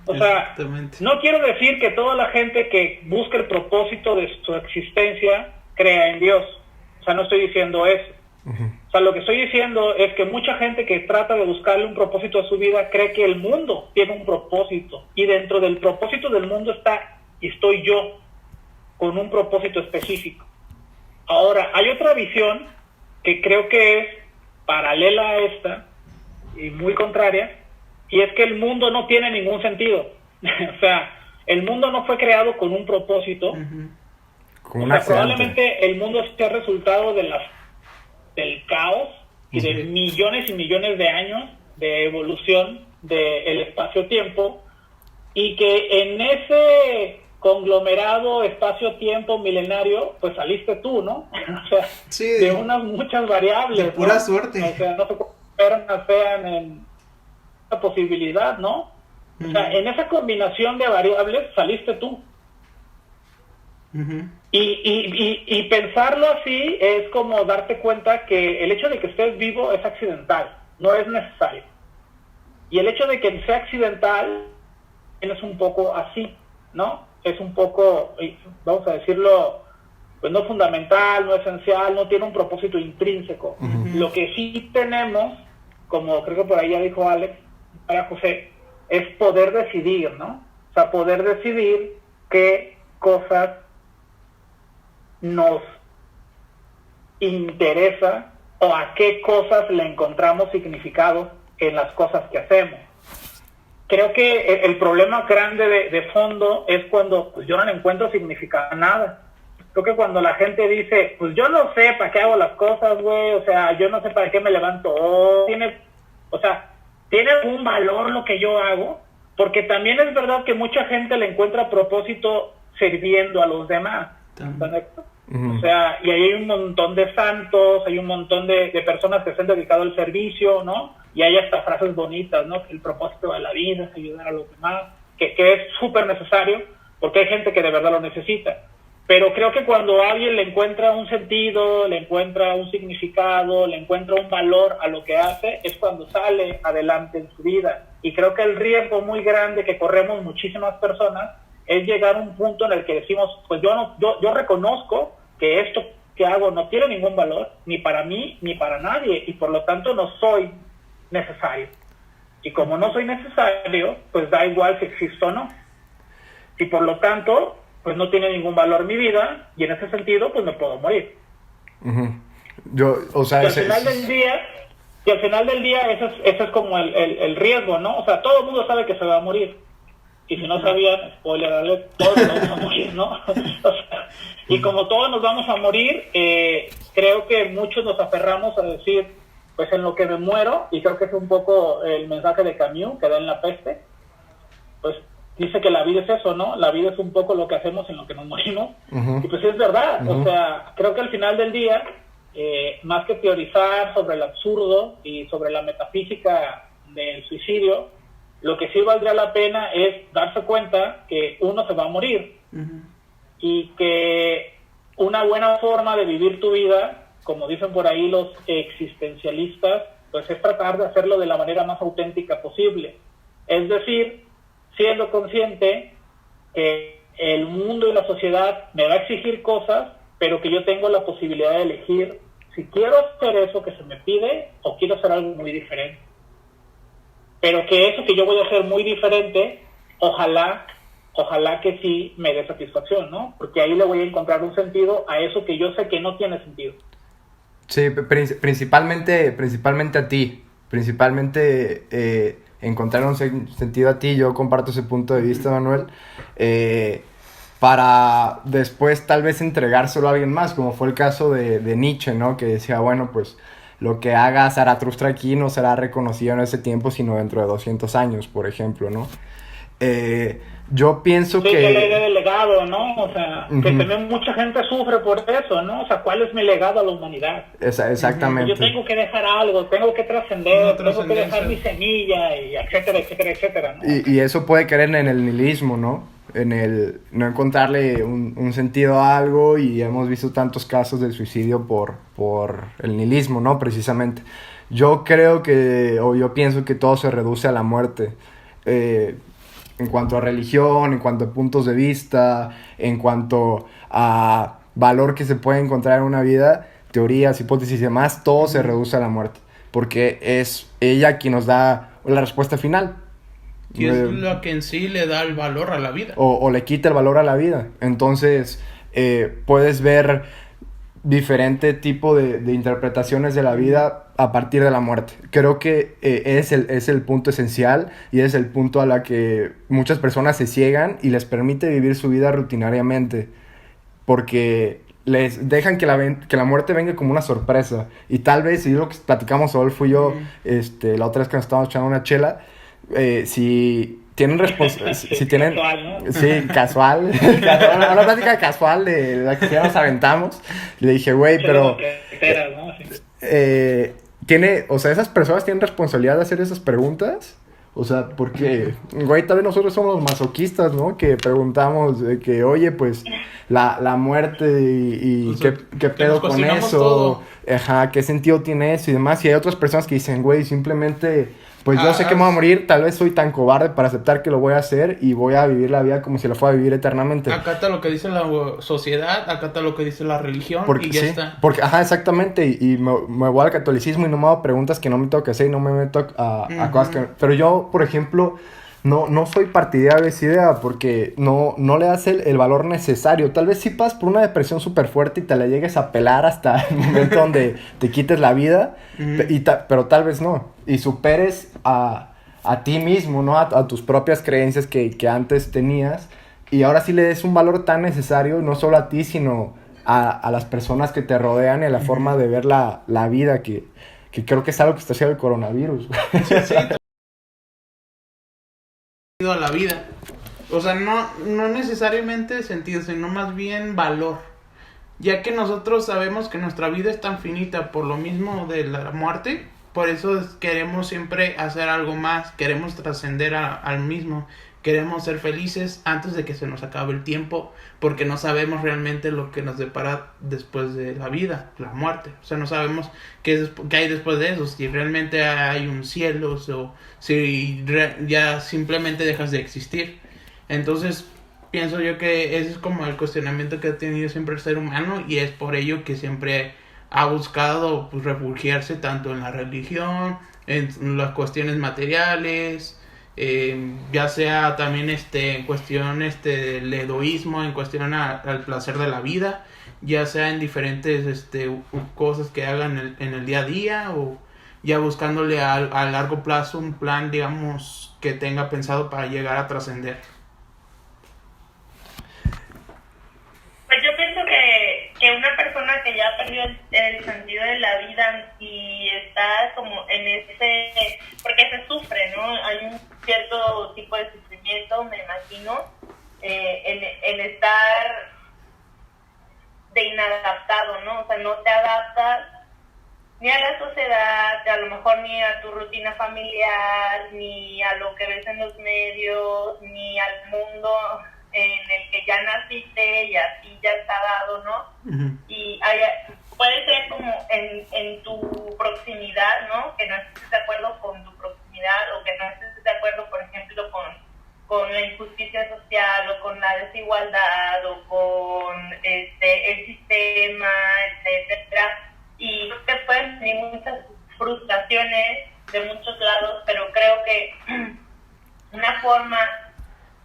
S3: O sea, no quiero decir que toda la gente que busca el propósito de su existencia crea en Dios. O sea, no estoy diciendo eso. O sea, lo que estoy diciendo es que mucha gente que trata de buscarle un propósito a su vida cree que el mundo tiene un propósito. Y dentro del propósito del mundo estoy yo, con un propósito específico. Ahora, hay otra visión que creo que es paralela a esta y muy contraria, y es que el mundo no tiene ningún sentido. O sea, el mundo no fue creado con un propósito. O sea, probablemente el mundo sea resultado del caos y de millones y millones de años de evolución del espacio-tiempo, y que en ese conglomerado espacio-tiempo milenario, pues saliste tú, ¿no? O sea, sí, de unas muchas variables.
S2: De pura, ¿no? Suerte.
S3: O sea, no se sean en esa posibilidad, ¿no? O sea, en esa combinación de variables saliste tú. Y pensarlo así es como darte cuenta que el hecho de que estés vivo es accidental, no es necesario. Y el hecho de que sea accidental es un poco así, ¿no? Es un poco, vamos a decirlo, pues no fundamental, no esencial, no tiene un propósito intrínseco. Lo que sí tenemos, como creo que por ahí ya dijo Alex, para José, es poder decidir, ¿no? O sea, poder decidir qué cosas nos interesa o a qué cosas le encontramos significado en las cosas que hacemos. Creo que el problema grande de fondo es cuando pues, yo no le encuentro significado a nada. Creo que cuando la gente dice, pues yo no sé para qué hago las cosas, güey, o sea, yo no sé para qué me levanto, ¿tiene algún valor lo que yo hago? Porque también es verdad que mucha gente le encuentra propósito sirviendo a los demás. O sea, y ahí hay un montón de santos, hay un montón de personas que se han dedicado al servicio, ¿no? Y hay hasta frases bonitas, ¿no? Que el propósito de la vida es ayudar a los demás, que es súper necesario, porque hay gente que de verdad lo necesita. Pero creo que cuando alguien le encuentra un sentido, le encuentra un significado, le encuentra un valor a lo que hace, es cuando sale adelante en su vida. Y creo que el riesgo muy grande que corremos muchísimas personas es llegar a un punto en el que decimos, pues yo reconozco que esto que hago no tiene ningún valor, ni para mí, ni para nadie, y por lo tanto no soy necesario. Y como no soy necesario, pues da igual si existo o no. Y por lo tanto, pues no tiene ningún valor mi vida, y en ese sentido, pues me puedo morir.
S1: O sea,
S3: y al final del día, ese es como el riesgo, ¿no? O sea, todo el mundo sabe que se va a morir. Y si no sabían, spoiler alert, todos nos vamos a morir, ¿no? O sea, y como todos nos vamos a morir, creo que muchos nos aferramos a decir, pues en lo que me muero, y creo que es un poco el mensaje de Camus que da en La Peste, pues dice que la vida es eso, ¿no? La vida es un poco lo que hacemos en lo que nos morimos. Y pues es verdad, o sea, creo que al final del día, más que teorizar sobre el absurdo y sobre la metafísica del suicidio, lo que sí valdría la pena es darse cuenta que uno se va a morir y que una buena forma de vivir tu vida, como dicen por ahí los existencialistas, pues es tratar de hacerlo de la manera más auténtica posible. Es decir, siendo consciente que el mundo y la sociedad me va a exigir cosas, pero que yo tengo la posibilidad de elegir si quiero hacer eso que se me pide o quiero hacer algo muy diferente. Pero que eso que yo voy a hacer muy diferente, ojalá que sí me dé satisfacción, ¿no? Porque ahí le voy a encontrar un sentido a eso que yo sé que no tiene sentido.
S1: Sí, principalmente a ti, encontrar un sentido a ti. Yo comparto ese punto de vista, Manuel, para después tal vez entregárselo a alguien más, como fue el caso de Nietzsche, ¿no? Que decía, bueno, pues lo que haga Zaratustra aquí no será reconocido en ese tiempo, sino dentro de 200 años, por ejemplo, ¿no? Yo pienso
S3: sí,
S1: que...
S3: la idea del legado, ¿no? O sea, que también mucha gente sufre por eso, ¿no? O sea, ¿cuál es mi legado a la humanidad?
S1: Exactamente.
S3: Yo tengo que dejar algo, tengo que trascender, tengo que dejar mi semilla, y etcétera, etcétera, etcétera, ¿no?
S1: Y eso puede caer en el nihilismo, ¿no? En el no encontrarle un sentido a algo, y hemos visto tantos casos de suicidio por el nihilismo, ¿no? Precisamente. Yo pienso que todo se reduce a la muerte. En cuanto a religión, en cuanto a puntos de vista, en cuanto a valor que se puede encontrar en una vida, teorías, hipótesis y demás, todo se reduce a la muerte. Porque es ella quien nos da la respuesta final.
S2: Y es lo que en sí le da el valor a la vida.
S1: O le quita el valor a la vida. Entonces, puedes ver diferente tipo de interpretaciones de la vida a partir de la muerte. Creo que es el punto esencial, y es el punto a la que muchas personas se ciegan y les permite vivir su vida rutinariamente, porque les dejan que la muerte venga como una sorpresa. Y tal vez, y lo que platicamos Adolfo y yo la otra vez que nos estábamos echando una chela, si tienen si tienen
S3: casual, ¿no?
S1: Sí, casual una plática casual de la que ya nos aventamos. Le dije, güey, pero
S3: ¿no? Sí.
S1: o sea, esas personas tienen responsabilidad de hacer esas preguntas. O sea, porque, güey, tal vez nosotros somos los masoquistas, ¿no? Que preguntamos de que, oye, pues, la muerte y
S2: o sea,
S1: qué pedo con eso.
S2: Todo.
S1: Ajá, qué sentido tiene eso y demás. Y hay otras personas que dicen, güey, simplemente, pues yo sé que me voy a morir, tal vez soy tan cobarde para aceptar que lo voy a hacer y voy a vivir la vida como si la fuera a vivir eternamente.
S2: Acata lo que dice la sociedad, acata lo que dice la religión, y ya está.
S1: Porque, ajá, exactamente, y me voy al catolicismo y no me hago preguntas que no me tengo que hacer y no me meto a cosas que... Pero yo, por ejemplo, no soy partidario de esa idea, porque no le das el valor necesario. Tal vez sí pasas por una depresión súper fuerte y te la llegues a pelar hasta el momento donde te quites la vida, pero tal vez no. Y superes a ti mismo, ¿no? A tus propias creencias que antes tenías. Y ahora sí le des un valor tan necesario, no solo a ti, sino a las personas que te rodean y a la forma de ver la vida, que creo que es algo que está haciendo el coronavirus.
S2: Sí, a la vida. O sea, no necesariamente sentido, sino más bien valor. ya que nosotros sabemos que nuestra vida es tan finita por lo mismo de la muerte. Por eso queremos siempre hacer algo más, queremos trascender al mismo, queremos ser felices antes de que se nos acabe el tiempo, porque no sabemos realmente lo que nos depara después de la vida, la muerte. O sea, no sabemos qué hay después de eso, si realmente hay un cielo o si ya simplemente dejas de existir. Entonces, pienso yo que ese es como el cuestionamiento que ha tenido siempre el ser humano, y es por ello que siempre ha buscado pues refugiarse tanto en la religión, en las cuestiones materiales, ya sea también en cuestión del egoísmo, en cuestión al placer de la vida, ya sea en diferentes cosas que hagan en el día a día, o ya buscándole a largo plazo un plan, digamos, que tenga pensado para llegar a trascender.
S4: Pues yo pienso que una persona que ya perdió el sentido de la vida y está como en ese, porque se sufre, ¿no? Hay un cierto tipo de sufrimiento, me imagino, en estar de inadaptado, ¿no? O sea, no te adaptas ni a la sociedad, a lo mejor ni a tu rutina familiar, ni a lo que ves en los medios, ni al mundo en el que ya naciste y así ya está dado, ¿no? Uh-huh. Y puede ser como en tu proximidad, ¿no? Que no estés de acuerdo con tu proximidad, o que no estés de acuerdo, por ejemplo, con la injusticia social, o con la desigualdad, o con el sistema, etcétera. Y creo que pueden venir muchas frustraciones de muchos lados, pero creo que una forma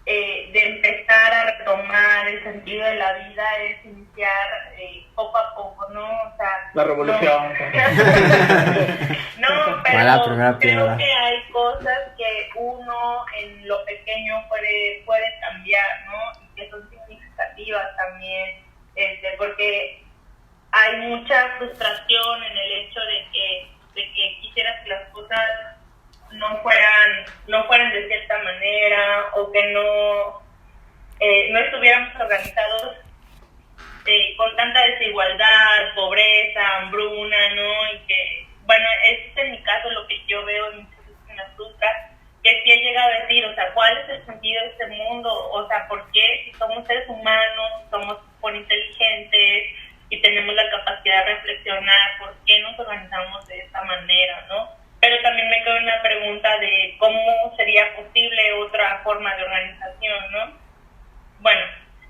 S4: de empezar a retomar el sentido de la vida es iniciar poco a poco, ¿no? O sea,
S3: la revolución.
S4: No, pero creo que hay cosas que uno en lo pequeño puede cambiar, ¿no? Y que son significativas también, porque hay mucha frustración en el hecho de que quisieras que las cosas no fueran de cierta manera, o que no estuviéramos organizados con tanta desigualdad, pobreza, hambruna, ¿no? Y que, bueno, ese es en mi caso lo que yo veo en muchas veces en las frustra, que sí he llegado a decir, o sea, ¿cuál es el sentido de este mundo? O sea, ¿por qué? Si somos seres humanos, somos inteligentes y tenemos la capacidad de reflexionar, ¿por qué nos organizamos de esta manera, no? Pero también me queda una pregunta de cómo sería posible otra forma de organización, ¿no? Bueno,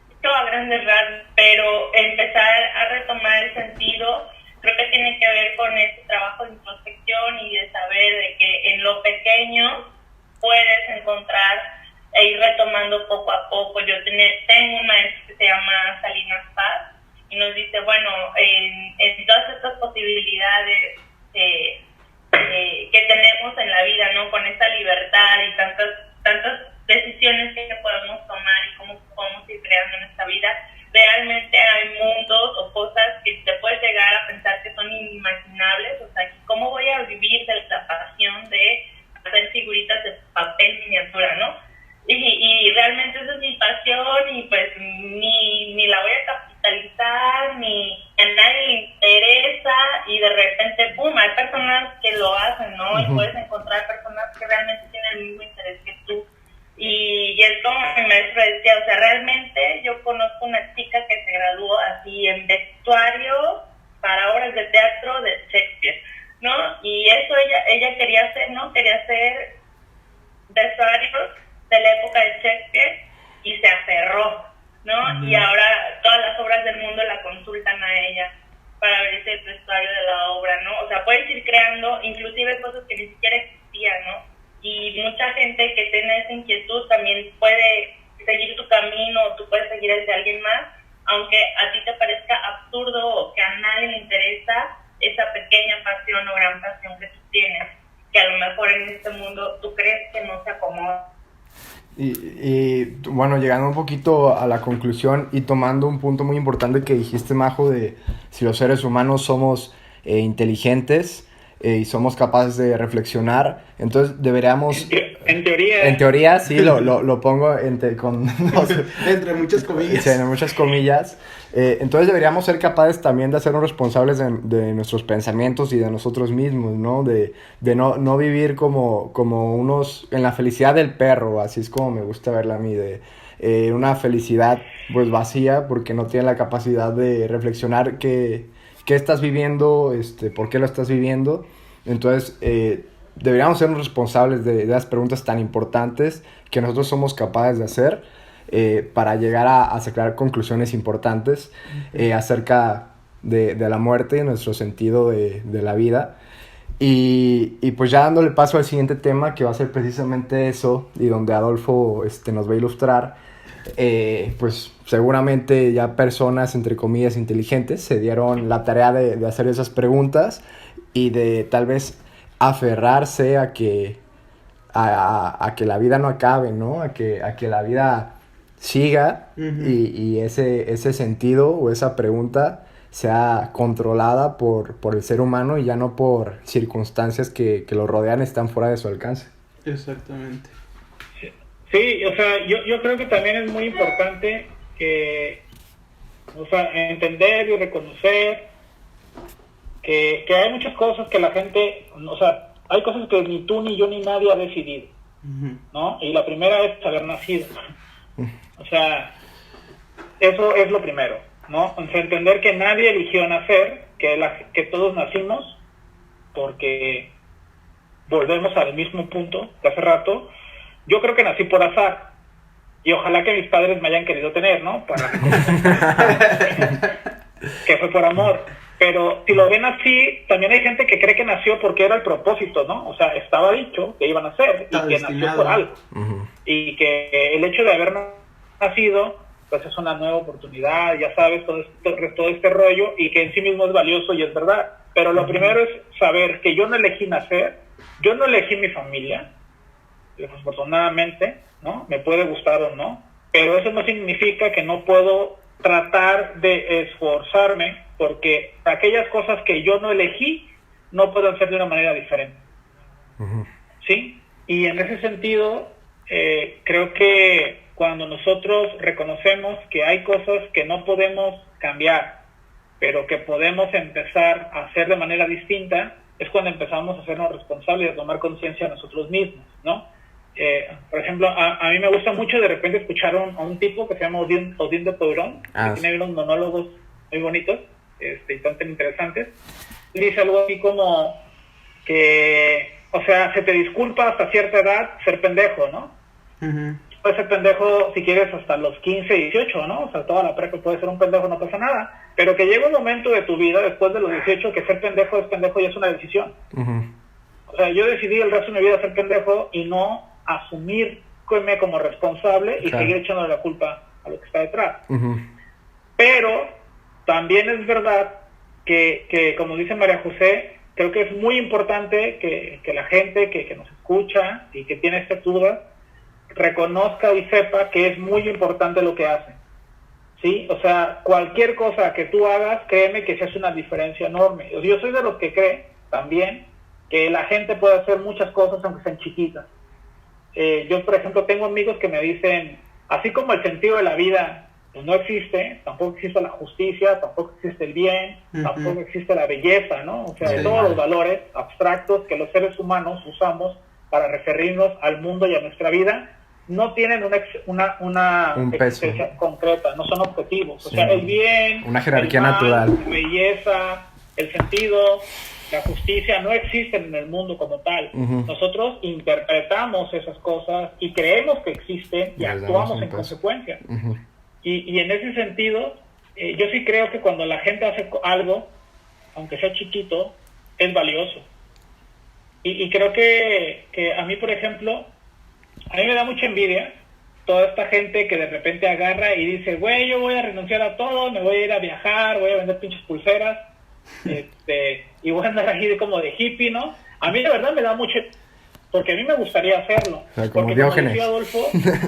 S4: esto a grandes rasgos, pero empezar a retomar el sentido, creo que tiene que ver con ese trabajo de introspección y de saber de que en lo pequeño puedes encontrar e ir retomando poco a poco. Yo tengo un maestro que se llama Salinas Paz y nos dice, bueno, en todas estas posibilidades que tenemos en la vida, ¿no? Con esta libertad y tantas decisiones que podemos tomar y cómo podemos ir creando en esta vida, realmente hay mundos o cosas que te puedes llegar a pensar que son inimaginables. O sea, ¿cómo voy a vivir de la pasión de hacer figuritas de papel miniatura, no? Y realmente esa es mi pasión, y pues ni la voy a capitalizar, ni a nadie le interesa, y de repente, ¡pum!, hay personas que lo hacen, ¿no? Uh-huh. Y puedes encontrar personas que realmente tienen el mismo interés que tú. Y es como mi maestro decía, o sea, realmente yo conozco una chica que se graduó así en vestuario para obras de teatro de Shakespeare, ¿no? Y eso ella quería hacer, ¿no? Quería hacer vestuarios de la época de Shakespeare y se aferró, ¿no? Uh-huh. Y ahora todas las obras del mundo la consultan a ella para ver ese vestuario de la obra, ¿no? O sea, puedes ir creando inclusive cosas que ni siquiera existían, ¿no? Y mucha gente que tiene esa inquietud también puede seguir tu camino, o tú puedes seguir el de alguien más, aunque a ti te parezca absurdo o que a nadie le interesa esa pequeña pasión o gran pasión que tú tienes, que a lo mejor en este mundo tú crees que no se acomoda.
S1: Y bueno, llegando un poquito a la conclusión y tomando un punto muy importante que dijiste, Majo, de si los seres humanos somos inteligentes y somos capaces de reflexionar, entonces deberíamos
S3: En teoría.
S1: En teoría sí, lo pongo
S2: Entre muchas comillas.
S1: Sí, en muchas comillas. Entonces deberíamos ser capaces también de hacernos responsables de nuestros pensamientos y de nosotros mismos, ¿no? De no vivir como unos... En la felicidad del perro, así es como me gusta verla a mí, de una felicidad pues vacía porque no tiene la capacidad de reflexionar qué estás viviendo, por qué lo estás viviendo. Entonces, deberíamos sernos responsables de las preguntas tan importantes que nosotros somos capaces de hacer para llegar a sacar conclusiones importantes acerca de la muerte y nuestro sentido de la vida. Y pues ya dándole paso al siguiente tema, que va a ser precisamente eso, y donde Adolfo nos va a ilustrar, pues seguramente ya personas, entre comillas, inteligentes, se dieron la tarea de hacer esas preguntas y de tal vez aferrarse a que la vida no acabe, ¿no? A que la vida siga y ese sentido o esa pregunta sea controlada por el ser humano y ya no por circunstancias que lo rodean, están fuera de su alcance.
S2: Exactamente.
S3: Sí, o sea, yo creo que también es muy importante que, o sea, entender y reconocer que hay muchas cosas que la gente, o sea, hay cosas que ni tú, ni yo, ni nadie ha decidido, ¿no? Y la primera es haber nacido. O sea, eso es lo primero, ¿no? O sea, entender que nadie eligió nacer, que todos nacimos, porque volvemos al mismo punto de hace rato. Yo creo que nací por azar, y ojalá que mis padres me hayan querido tener, ¿no? Que fue por amor. Pero si lo ven así, también hay gente que cree que nació porque era el propósito, ¿no? O sea, estaba dicho que iban a nacer y que nació por algo. Y que el hecho de haber nacido, pues es una nueva oportunidad, ya sabes, todo este rollo, y que en sí mismo es valioso y es verdad. Pero lo primero es saber que yo no elegí nacer, yo no elegí mi familia, desafortunadamente, ¿no? Me puede gustar o no, pero eso no significa que no puedo tratar de esforzarme, porque aquellas cosas que yo no elegí no pueden ser de una manera diferente. ¿Sí? Y en ese sentido, creo que cuando nosotros reconocemos que hay cosas que no podemos cambiar, pero que podemos empezar a hacer de manera distinta, es cuando empezamos a hacernos responsables y a tomar conciencia de nosotros mismos, ¿no? Por ejemplo, a mí me gusta mucho de repente escuchar a un tipo que se llama Odín de Pueyrón, que tiene unos monólogos muy bonitos y tan interesantes. Y dice algo así como que, o sea, se te disculpa hasta cierta edad ser pendejo, ¿no? Puedes ser pendejo si quieres hasta los 15, 18, ¿no? O sea, toda la prepa puede ser un pendejo, no pasa nada. Pero que llega un momento de tu vida, después de los 18, que ser pendejo es pendejo y es una decisión. O sea, yo decidí el resto de mi vida ser pendejo y no asumirme como responsable y seguir echando la culpa a lo que está detrás. Pero también es verdad que como dice María José, creo que es muy importante que la gente que nos escucha y que tiene esta duda reconozca y sepa que es muy importante lo que hacen, ¿sí? O sea, cualquier cosa que tú hagas, créeme que se hace una diferencia enorme. Yo soy de los que cree también que la gente puede hacer muchas cosas aunque sean chiquitas. Yo, por ejemplo, tengo amigos que me dicen, así como el sentido de la vida pues no existe, tampoco existe la justicia, tampoco existe el bien, tampoco existe la belleza, ¿no? O sea, todos los valores abstractos que los seres humanos usamos para referirnos al mundo y a nuestra vida, no tienen una existencia concreta, no son objetivos. O sea, el bien,
S1: una jerarquía
S3: el mal,
S1: natural,
S3: la belleza, el sentido, la justicia no existen en el mundo como tal. Nosotros interpretamos esas cosas y creemos que existen y actuamos en consecuencia. Y en ese sentido, yo sí creo que cuando la gente hace algo, aunque sea chiquito, es valioso. Y creo que a mí, por ejemplo, a mí me da mucha envidia toda esta gente que de repente agarra y dice, güey, yo voy a renunciar a todo, me voy a ir a viajar, voy a vender pinches pulseras, y voy a andar ahí como de hippie, ¿no? A mí de verdad me da mucho, porque a mí me gustaría hacerlo.
S1: O sea, como
S3: porque
S1: Diógenes.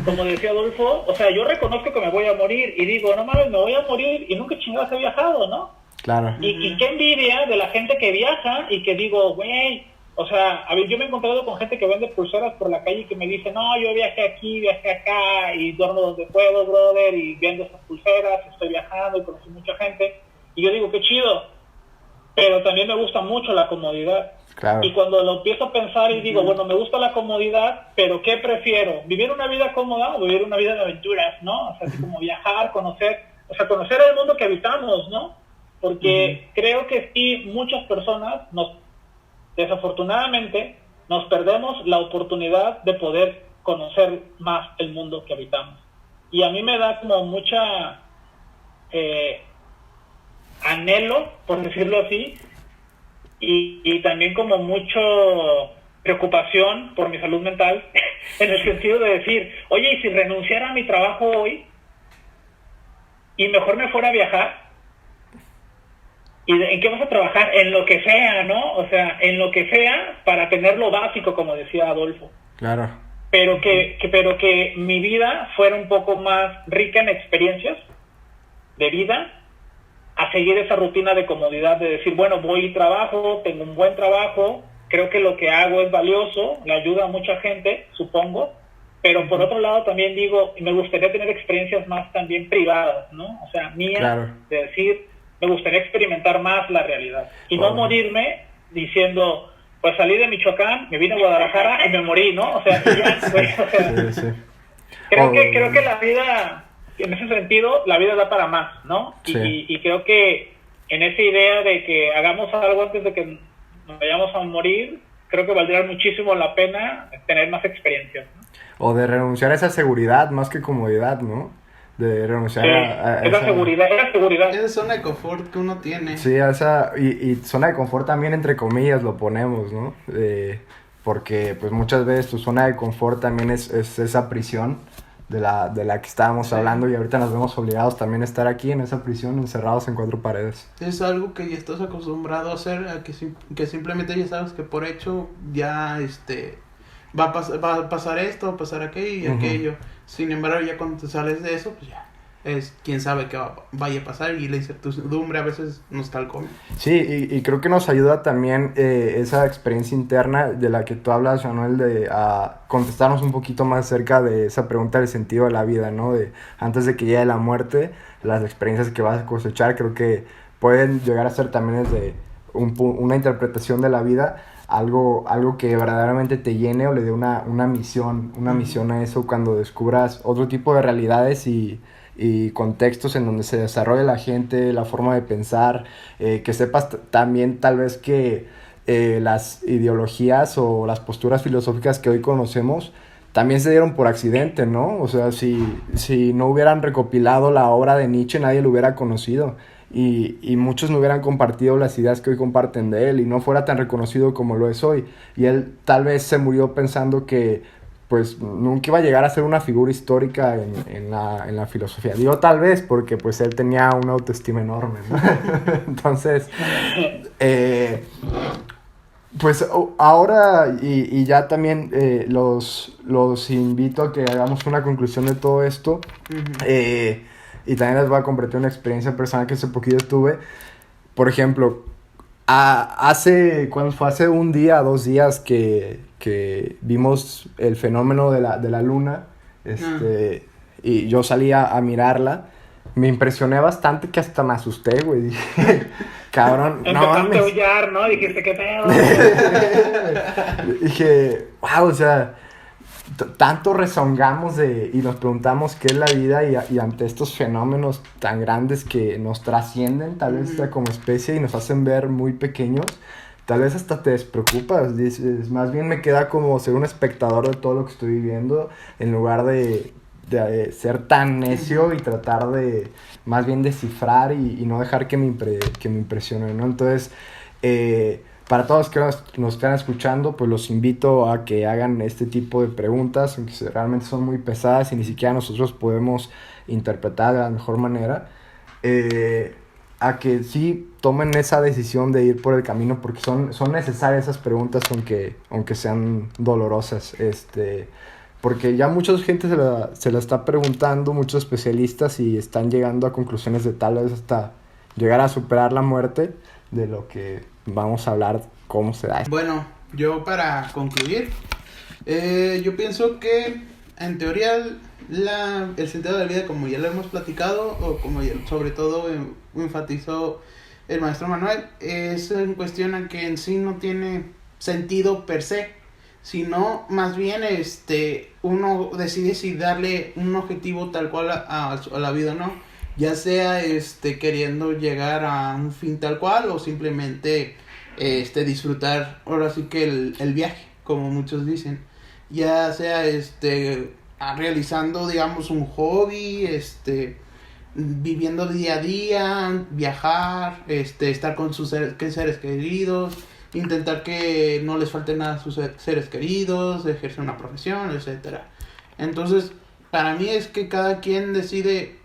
S3: como decía Adolfo, o sea, yo reconozco que me voy a morir y digo, no mames, me voy a morir y nunca chingados he viajado, ¿no?
S1: Claro.
S3: Y qué envidia de la gente que viaja y que digo, güey, O sea, a ver, yo me he encontrado con gente que vende pulseras por la calle y que me dice, no, yo viajé aquí, viajé acá y duermo donde puedo, brother, y vendo esas pulseras, estoy viajando y conocí mucha gente. Y yo digo, qué chido, pero también me gusta mucho la comodidad.
S1: Claro.
S3: Y cuando lo empiezo a pensar y digo, bueno, me gusta la comodidad, pero ¿qué prefiero? ¿Vivir una vida cómoda o vivir una vida de aventuras, no? O sea, así como viajar, conocer el mundo que habitamos, ¿no? Porque creo que sí, muchas personas desafortunadamente, nos perdemos la oportunidad de poder conocer más el mundo que habitamos. Y a mí me da como mucha anhelo, por decirlo así, y también como mucho preocupación por mi salud mental, en el sentido de decir, oye, ¿y si renunciara a mi trabajo hoy y mejor me fuera a viajar? ¿Y en qué vas a trabajar? En lo que sea, ¿no? O sea, en lo que sea para tener lo básico, como decía Adolfo.
S1: Claro.
S3: Pero que mi vida fuera un poco más rica en experiencias de vida, a seguir esa rutina de comodidad de decir, bueno, voy y trabajo, tengo un buen trabajo, creo que lo que hago es valioso, le ayuda a mucha gente, supongo, pero por otro lado también digo, me gustaría tener experiencias más también privadas, ¿no? O sea, mías,
S1: claro,
S3: de decir, me gustaría experimentar más la realidad y no morirme diciendo, pues salí de Michoacán, me vine a Guadalajara y me morí, ¿no? O sea, ya, pues, o sea,
S1: sí.
S3: creo que la vida, en ese sentido, la vida da para más, ¿no?
S1: Sí.
S3: Y creo que en esa idea de que hagamos algo antes de que nos vayamos a morir, creo que valdría muchísimo la pena tener más experiencias, ¿no?
S1: O de renunciar a esa seguridad más que comodidad, ¿no? De renunciar a
S3: esa
S1: esa
S3: seguridad,
S2: Esa zona de confort que uno tiene.
S1: Sí, a esa y zona de confort también entre comillas lo ponemos, ¿no? Porque pues muchas veces tu zona de confort también es esa prisión de la que estábamos hablando y ahorita nos vemos obligados también a estar aquí en esa prisión encerrados en 4 paredes.
S2: Es algo que ya estás acostumbrado a hacer, que simplemente ya sabes que por hecho ya va a pasar esto, va a pasar aquello y aquello. Sin embargo, ya cuando te sales de eso, pues ya es quién sabe qué vaya a pasar y la incertidumbre a veces nos calcome.
S1: Sí, y creo que nos ayuda también esa experiencia interna de la que tú hablas, Manuel, de contestarnos un poquito más acerca de esa pregunta del sentido de la vida, ¿no? De antes de que llegue la muerte, las experiencias que vas a cosechar, creo que pueden llegar a ser también desde una interpretación de la vida, algo que verdaderamente te llene o le dé una misión a eso cuando descubras otro tipo de realidades y contextos en donde se desarrolla la gente, la forma de pensar, que sepas también tal vez que las ideologías o las posturas filosóficas que hoy conocemos también se dieron por accidente, ¿no? O sea, si no hubieran recopilado la obra de Nietzsche, nadie lo hubiera conocido. Y muchos no hubieran compartido las ideas que hoy comparten de él y no fuera tan reconocido como lo es hoy. Y él tal vez se murió pensando que pues nunca iba a llegar a ser una figura histórica en la filosofía. Digo tal vez porque pues él tenía una autoestima enorme, ¿no? Entonces, pues ahora y ya también los invito a que hagamos una conclusión de todo esto. Y también les voy a compartir una experiencia personal que hace poquito tuve. Por ejemplo, hace 1 día, 2 días que vimos el fenómeno de la luna, y yo salí a mirarla, me impresioné bastante que hasta me asusté, güey. Dije, cabrón, no mames.
S3: Empezaste a aullar, ¿no? Dijiste, ¿qué pedo?
S1: Dije, wow, o sea, tanto rezongamos y nos preguntamos qué es la vida y ante estos fenómenos tan grandes que nos trascienden, tal vez hasta como especie, y nos hacen ver muy pequeños, tal vez hasta te despreocupas. Dices, más bien me queda como ser un espectador de todo lo que estoy viviendo, en lugar de ser tan necio y tratar de más bien descifrar y no dejar que me impresione, ¿no? Entonces, para todos que nos están escuchando, pues los invito a que hagan este tipo de preguntas, aunque realmente son muy pesadas y ni siquiera nosotros podemos interpretar de la mejor manera, a que sí tomen esa decisión de ir por el camino, porque son necesarias esas preguntas, aunque sean dolorosas, porque ya mucha gente se la está preguntando, muchos especialistas, y están llegando a conclusiones de tal vez hasta llegar a superar la muerte, de lo que vamos a hablar, cómo se da.
S2: Bueno, yo para concluir, yo pienso que en teoría el sentido de la vida, como ya lo hemos platicado, o como sobre todo enfatizó el maestro Manuel, es en cuestión a que en sí no tiene sentido per se, sino más bien uno decide si darle un objetivo tal cual a la vida o no, ya sea queriendo llegar a un fin tal cual o simplemente disfrutar ahora sí que el viaje, como muchos dicen, ya sea realizando digamos un hobby, viviendo día a día, viajar, estar con sus seres queridos, intentar que no les falte nada a sus seres queridos, ejercer una profesión, etcétera. Entonces, para mí es que cada quien decide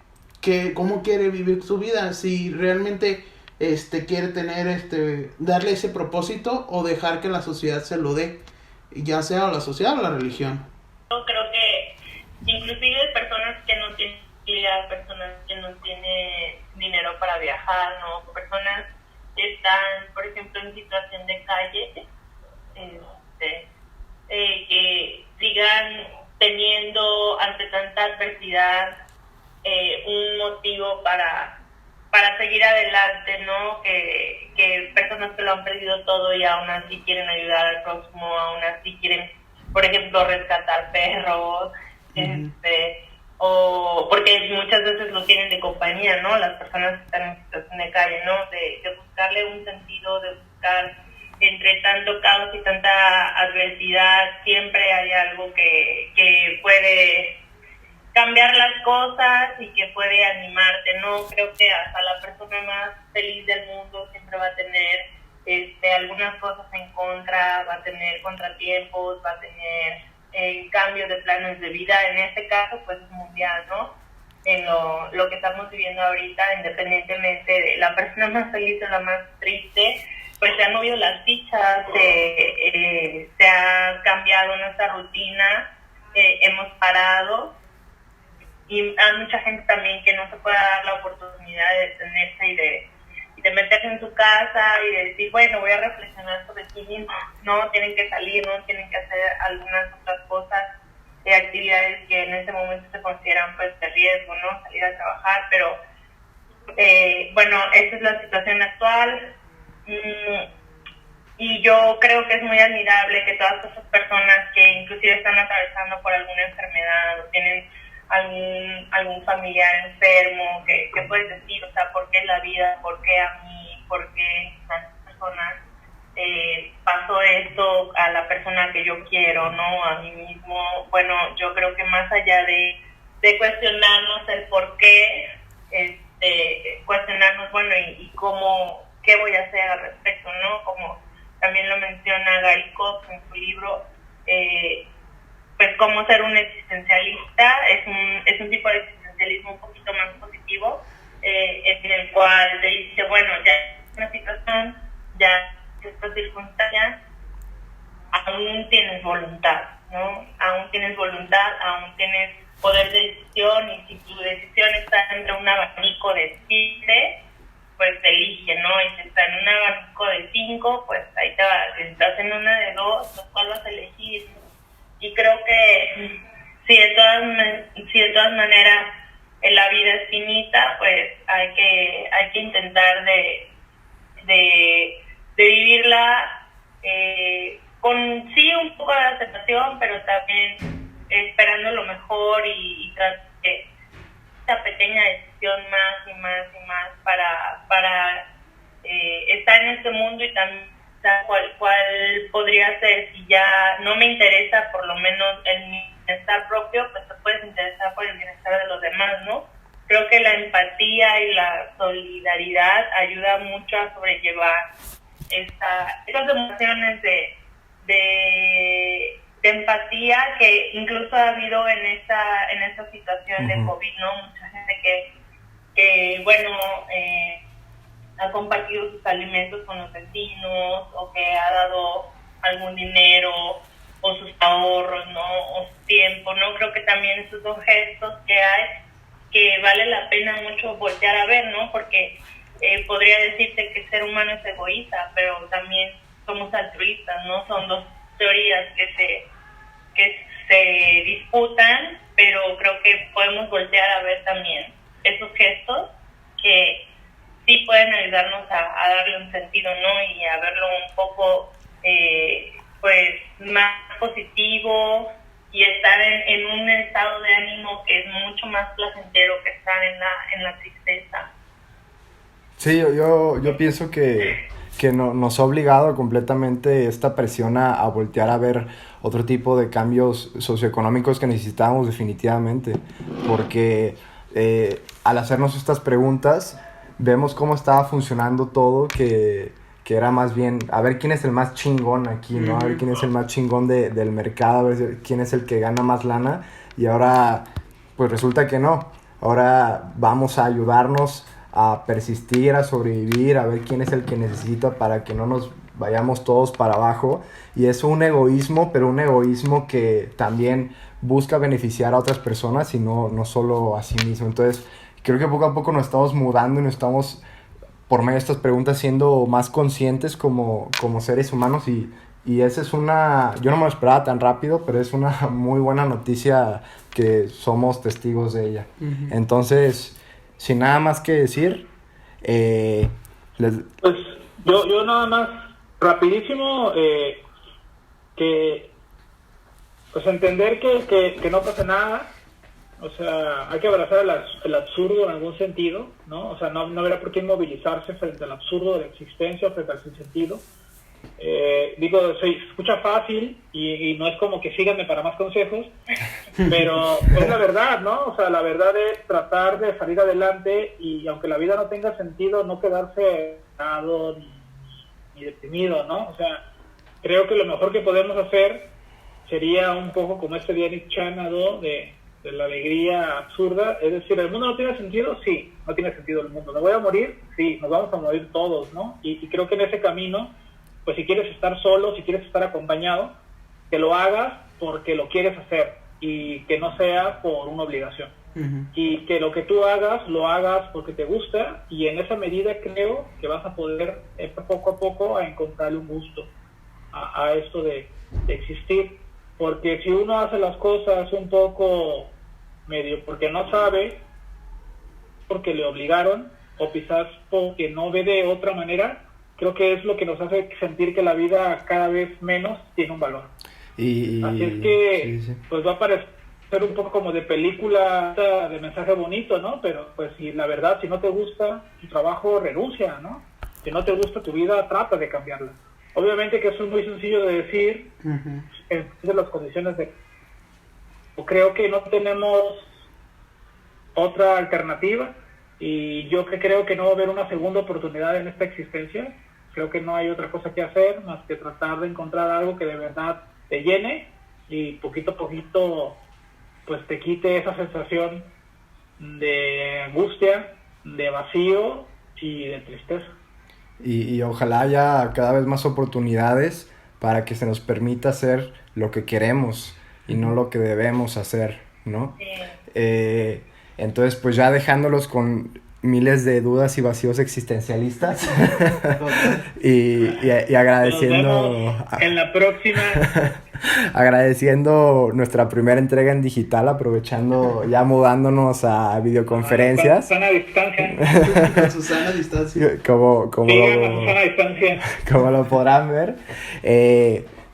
S2: cómo quiere vivir su vida, si realmente quiere tener darle ese propósito o dejar que la sociedad se lo dé, ya sea la sociedad o la religión.
S4: Yo creo que inclusive personas que no tienen familia, personas que no tienen dinero para viajar, ¿no? Personas que están, por ejemplo, en situación de calle, que sigan teniendo ante tanta adversidad un motivo para seguir adelante, ¿no? Que personas que lo han perdido todo y aún así quieren ayudar al próximo, aún así quieren, por ejemplo, rescatar perros, o porque muchas veces lo tienen de compañía, ¿no? Las personas que están en situación de calle, ¿no? De buscarle un sentido, de buscar entre tanto caos y tanta adversidad, siempre hay algo que puede cambiar las cosas y que puede animarte, ¿no? Creo que hasta la persona más feliz del mundo siempre va a tener algunas cosas en contra, va a tener contratiempos, va a tener cambios de planes de vida. En este caso, pues es mundial, ¿no? En lo que estamos viviendo ahorita, independientemente de la persona más feliz o la más triste, pues se han movido las fichas, se ha cambiado nuestra rutina, hemos parado. Y hay mucha gente también que no se puede dar la oportunidad de detenerse y de meterse en su casa y de decir, bueno, voy a reflexionar sobre sí mismo. No, tienen que salir, no tienen que hacer algunas otras cosas, actividades que en ese momento se consideran pues de riesgo, ¿no? Salir a trabajar, pero bueno, esa es la situación actual. Y yo creo que es muy admirable que todas esas personas que inclusive están atravesando por alguna enfermedad o tienen algún familiar enfermo, que puedes decir, o sea, ¿por qué la vida? ¿Por qué a mí? ¿Por qué a estas personas pasó esto a la persona que yo quiero, no? A mí mismo. Bueno, yo creo que más allá de cuestionarnos el por qué, cuestionarnos, bueno, y cómo, qué voy a hacer al respecto, ¿no? Como también lo menciona Gary Koch en su libro, pues cómo ser un existencialista. Es un tipo de existencialismo un poquito más positivo, en el cual te dice, bueno, ya es una situación, ya estas circunstancias, aún tienes voluntad, ¿no? Aún tienes voluntad, aún tienes poder de decisión, y si tu decisión está entre un abanico de 7, pues elige, ¿no? Y si está en un abanico de 5, pues ahí te vas. Si estás en una de 2, pues ¿cuál vas a elegir? Y creo que si de todas maneras la vida es finita, pues hay que intentar de vivirla con sí un poco de aceptación, pero también esperando lo mejor y tras de esa pequeña decisión más y más y más para estar en este mundo, y también cuál podría ser, si ya no me interesa por lo menos el bienestar propio, pues te puedes interesar por el bienestar de los demás, ¿no? Creo que la empatía y la solidaridad ayuda mucho a sobrellevar esas emociones de empatía que incluso ha habido en esta situación de COVID, ¿no? Mucha gente que bueno, ha compartido sus alimentos con los vecinos, o que ha dado algún dinero o sus ahorros, ¿no? O su tiempo, ¿no? Creo que también esos son gestos que hay que vale la pena mucho voltear a ver, ¿no? Porque podría decirse que el ser humano es egoísta, pero también somos altruistas, ¿no? Son dos teorías que se disputan, pero creo que podemos voltear a ver también esos gestos que sí pueden ayudarnos a darle un sentido, ¿no? Y a verlo un poco, pues, más positivo y estar en un estado de ánimo que es mucho más placentero que estar en la tristeza.
S1: Sí, yo pienso que nos ha obligado completamente esta presión a voltear a ver otro tipo de cambios socioeconómicos que necesitábamos definitivamente, porque al hacernos estas preguntas vemos cómo estaba funcionando todo, que era más bien a ver quién es el más chingón aquí, ¿no? A ver quién es el más chingón del mercado, a ver quién es el que gana más lana, y ahora pues resulta que no. Ahora vamos a ayudarnos a persistir, a sobrevivir, a ver quién es el que necesita para que no nos vayamos todos para abajo. Y es un egoísmo, pero un egoísmo que también busca beneficiar a otras personas y no solo a sí mismo. Entonces creo que poco a poco nos estamos mudando y nos estamos, por medio de estas preguntas, siendo más conscientes como seres humanos, y esa es una, yo no me lo esperaba tan rápido, pero es una muy buena noticia que somos testigos de ella. Uh-huh. Entonces, sin nada más que decir,
S3: pues yo nada más rapidísimo, que pues entender que no pasa nada. O sea, hay que abrazar el absurdo en algún sentido, ¿no? O sea, no habrá por qué inmovilizarse frente al absurdo de la existencia, frente al sinsentido. Se escucha fácil y no es como que síganme para más consejos, pero es la verdad, ¿no? O sea, la verdad es tratar de salir adelante, y aunque la vida no tenga sentido, no quedarse nado ni deprimido, ¿no? O sea, creo que lo mejor que podemos hacer sería un poco como este día Nick Chan, ¿no? de la alegría absurda, es decir, ¿el mundo no tiene sentido? Sí, no tiene sentido el mundo. ¿Me voy a morir? Sí, nos vamos a morir todos, ¿no? Y creo que en ese camino, pues si quieres estar solo, si quieres estar acompañado, que lo hagas porque lo quieres hacer y que no sea por una obligación. Uh-huh. Y que lo que tú hagas, lo hagas porque te gusta, y en esa medida creo que vas a poder poco a poco a encontrarle un gusto a esto de existir. Porque si uno hace las cosas un poco medio porque no sabe, porque le obligaron, o quizás porque no ve de otra manera, creo que es lo que nos hace sentir que la vida cada vez menos tiene un valor. Así es que sí. Pues va a parecer un poco como de película de mensaje bonito, ¿no? Pero pues si la verdad, si no te gusta tu trabajo, renuncia, ¿no? Si no te gusta tu vida, trata de cambiarla. Obviamente que eso es muy sencillo de decir, uh-huh, en las condiciones de... Creo que no tenemos otra alternativa, y yo creo que no va a haber una segunda oportunidad en esta existencia. Creo que no hay otra cosa que hacer más que tratar de encontrar algo que de verdad te llene, y poquito a poquito pues te quite esa sensación de angustia, de vacío y de tristeza.
S1: Y ojalá haya cada vez más oportunidades para que se nos permita hacer lo que queremos y no lo que debemos hacer, ¿no? Entonces, pues ya dejándolos con miles de dudas y vacíos existencialistas y agradeciendo...
S3: en la próxima...
S1: agradeciendo nuestra primera entrega en digital, aprovechando, ya mudándonos a videoconferencias.
S3: Susana a distancia.
S2: Susana a distancia.
S1: Como
S3: Susana a distancia.
S1: Como lo podrán ver.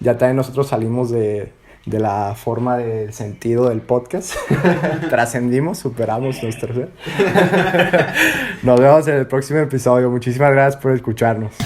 S1: Ya también nosotros salimos de la forma del sentido del podcast. Trascendimos, superamos nuestro ser. Nos vemos en el próximo episodio. Muchísimas gracias por escucharnos.